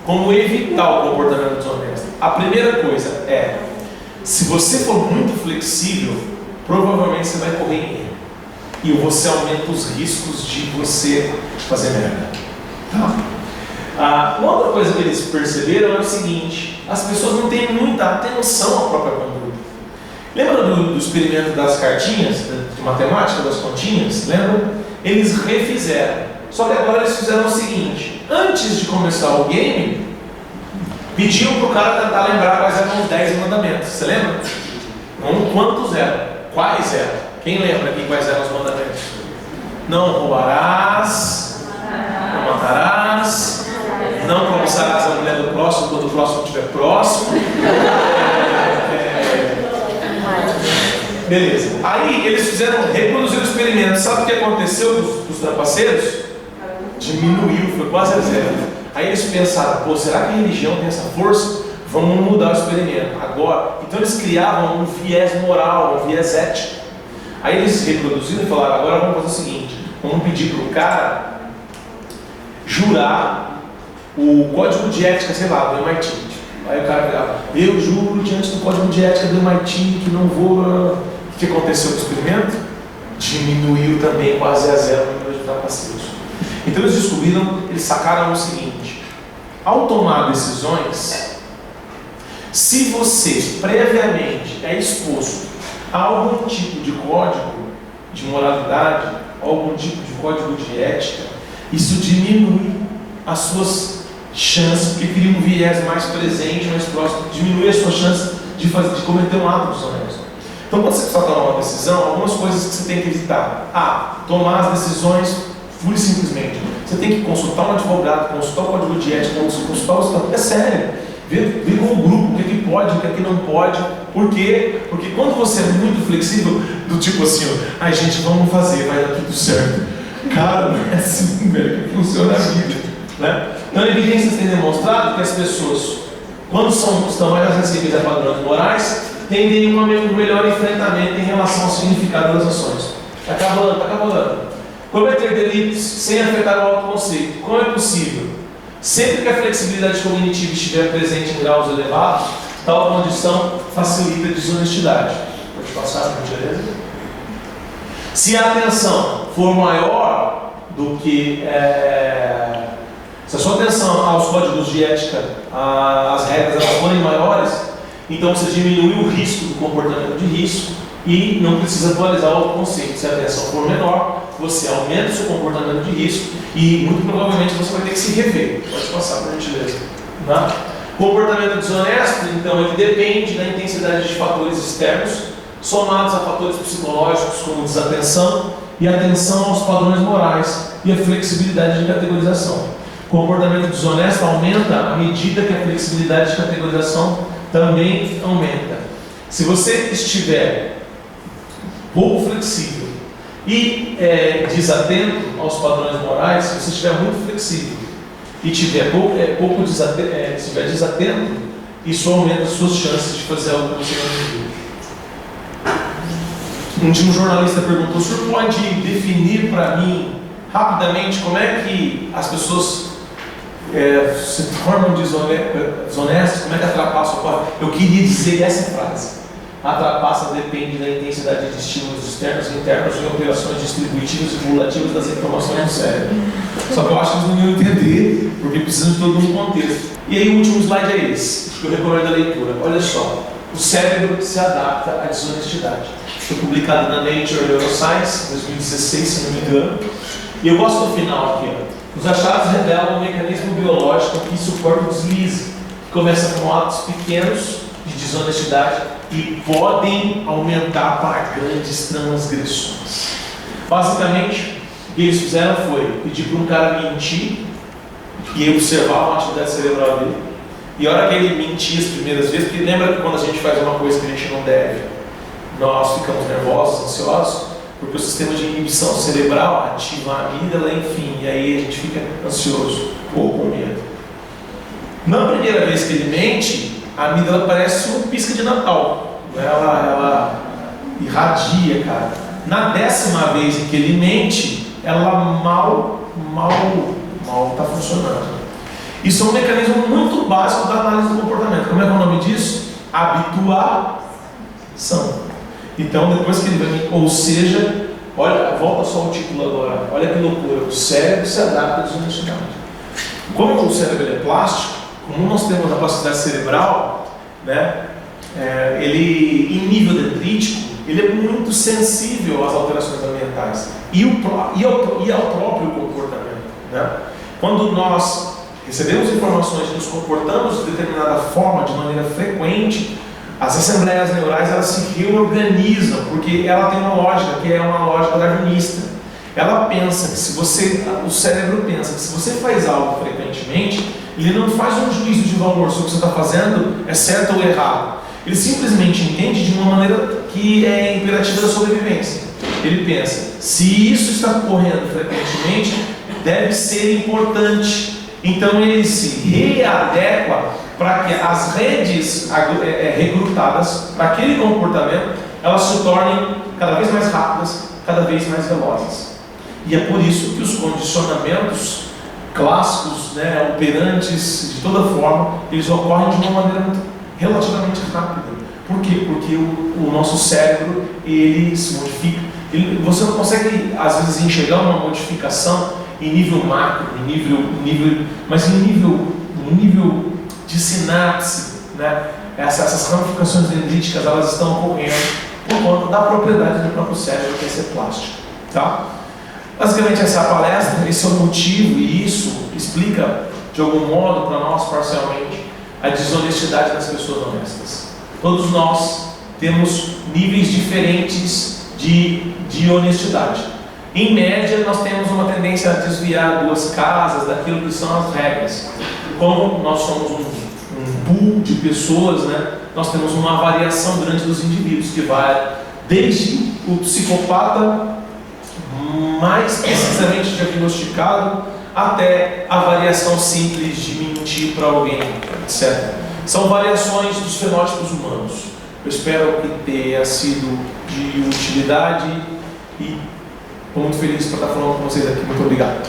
como evitar o comportamento desonesto. A primeira coisa é: se você for muito flexível, provavelmente você vai correr em erro. E você aumenta os riscos de você fazer merda. Tá? Uma outra coisa que eles perceberam é o seguinte: as pessoas não têm muita atenção à própria conduta. Lembra do experimento das cartinhas, de matemática, das continhas? Lembra? Eles refizeram. Só que agora eles fizeram o seguinte: antes de começar o game, pediam para o cara tentar lembrar quais eram os 10 mandamentos. Você lembra? Quantos eram? Quais eram? Quem lembra aqui quais eram os mandamentos? Não roubarás, não matarás, não cobiçarás a mulher do próximo quando o próximo estiver próximo. Beleza. Aí eles reproduziram o experimento. Sabe o que aconteceu dos trapaceiros? Diminuiu, foi quase a zero. Aí eles pensaram: pô, será que a religião tem essa força? Vamos mudar o experimento agora. Então eles criavam um viés moral, um viés ético. Aí eles reproduziram e falaram: agora vamos fazer o seguinte, vamos pedir para o cara jurar o código de ética, sei lá, do MIT. Aí o cara virava: eu juro diante do código de ética do MIT que não vou... O que aconteceu com o experimento? Diminuiu também quase a zero o número de trapaceiros. Então eles descobriram, eles sacaram o seguinte: ao tomar decisões, se você previamente é exposto a algum tipo de código de moralidade, algum tipo de código de ética, isso diminui as suas chances, porque cria um viés mais presente, mais próximo, diminui a sua chance de cometer um ato desonesto. Então, quando você precisa tomar uma decisão, algumas coisas que você tem que evitar. Tomar as decisões pura e simplesmente. Você tem que consultar um advogado, consultar o código de ética, consultar o estatuto. É sério. Ver com o grupo o que pode, o que não pode. Por quê? Porque quando você é muito flexível, do tipo assim, ó, ai gente, vamos fazer, vai dar tudo certo. Cara, não é assim, velho, que funciona a vida, né? Então, evidências têm demonstrado que as pessoas, quando estão mais acessíveis a padrões morais, tendem a um melhor enfrentamento em relação ao significado das ações. Está acabando. Cometer delitos sem afetar o autoconceito. Como é possível? Sempre que a flexibilidade cognitiva estiver presente em graus elevados, tal condição facilita a desonestidade. Pode passar, por gentileza. Se a atenção for maior do que... se a sua atenção aos códigos de ética, às regras, elas forem maiores, então você diminui o risco do comportamento de risco e não precisa atualizar o conceito. Se a atenção for menor, você aumenta o seu comportamento de risco e muito provavelmente você vai ter que se rever. Pode passar, por gentileza. Tá? Comportamento desonesto, então, ele depende da intensidade de fatores externos somados a fatores psicológicos como desatenção e atenção aos padrões morais e a flexibilidade de categorização. Comportamento desonesto aumenta à medida que a flexibilidade de categorização também aumenta. Se você estiver pouco flexível e desatento aos padrões morais, se você estiver muito flexível e estiver estiver desatento, isso aumenta as suas chances de fazer algo que você não deseja. Um último jornalista perguntou: o senhor pode definir para mim rapidamente como é que as pessoas se tornam desonestas, como é que a trapaça ocorre? Eu queria dizer essa frase: a trapaça depende da intensidade de estímulos externos e internos e operações distributivas e cumulativas das informações do cérebro. Só que eu acho que eles não iam entender, porque precisam de todo um contexto. E aí o último slide é esse, que eu recomendo a leitura. Olha só, o cérebro se adapta à desonestidade. Foi publicado na Nature Neuroscience, 2016, se não me engano. E eu gosto do final aqui, ó. Os achados revelam um mecanismo biológico que suporta o deslize, que começa com atos pequenos de desonestidade e podem aumentar para grandes transgressões. Basicamente, o que eles fizeram foi pedir para um cara mentir e observar uma atividade cerebral dele. E a hora que ele mentia as primeiras vezes, porque lembra que quando a gente faz uma coisa que a gente não deve, nós ficamos nervosos, ansiosos, porque o sistema de inibição cerebral ativa a amígdala, enfim, e aí a gente fica ansioso ou com medo. Na primeira vez que ele mente, a amígdala parece um pisca de Natal. Ela irradia, cara. Na 10ª vez em que ele mente, ela mal está funcionando. Isso é um mecanismo muito básico da análise do comportamento. Como é que é o nome disso? Habituação. Então, depois que ele vai... Ou seja, olha, volta só o título agora. Olha que loucura. O cérebro se adapta à desonestidade. Como o cérebro é plástico, como nós temos a plasticidade cerebral, né, ele, em nível dendrítico, ele é muito sensível às alterações ambientais e ao próprio comportamento. Né? Quando nós recebemos informações e nos comportamos de determinada forma, de maneira frequente, as assembleias neurais elas se reorganizam, porque ela tem uma lógica que é uma lógica darwinista. Ela pensa que o cérebro pensa que se você faz algo frequentemente, ele não faz um juízo de valor se o que você está fazendo é certo ou errado. Ele simplesmente entende de uma maneira que é imperativa da sobrevivência. Ele pensa, se isso está ocorrendo frequentemente, deve ser importante. Então ele se readequa para que as redes recrutadas para aquele comportamento, elas se tornem cada vez mais rápidas, cada vez mais velozes. E é por isso que os condicionamentos clássicos, né, operantes de toda forma, eles ocorrem de uma maneira relativamente rápida. Por quê? Porque o nosso cérebro, ele se modifica. Você não consegue, às vezes, enxergar uma modificação em nível macro, mas em nível de sinapse, né? Essas ramificações dendríticas, elas estão ocorrendo por conta da propriedade do próprio cérebro, que é ser plástico. Tá? Basicamente, essa é a palestra, esse é o motivo, e isso explica, de algum modo, para nós, parcialmente, a desonestidade das pessoas honestas. Todos nós temos níveis diferentes de honestidade. Em média, nós temos uma tendência a desviar 2 casas daquilo que são as regras. Como nós somos um pool de pessoas, né, nós temos uma variação grande dos indivíduos, que vai desde o psicopata mais precisamente diagnosticado até a variação simples de mentir para alguém, etc. São variações dos fenótipos humanos. Eu espero que tenha sido de utilidade e estou muito feliz por estar falando com vocês aqui. Muito obrigado.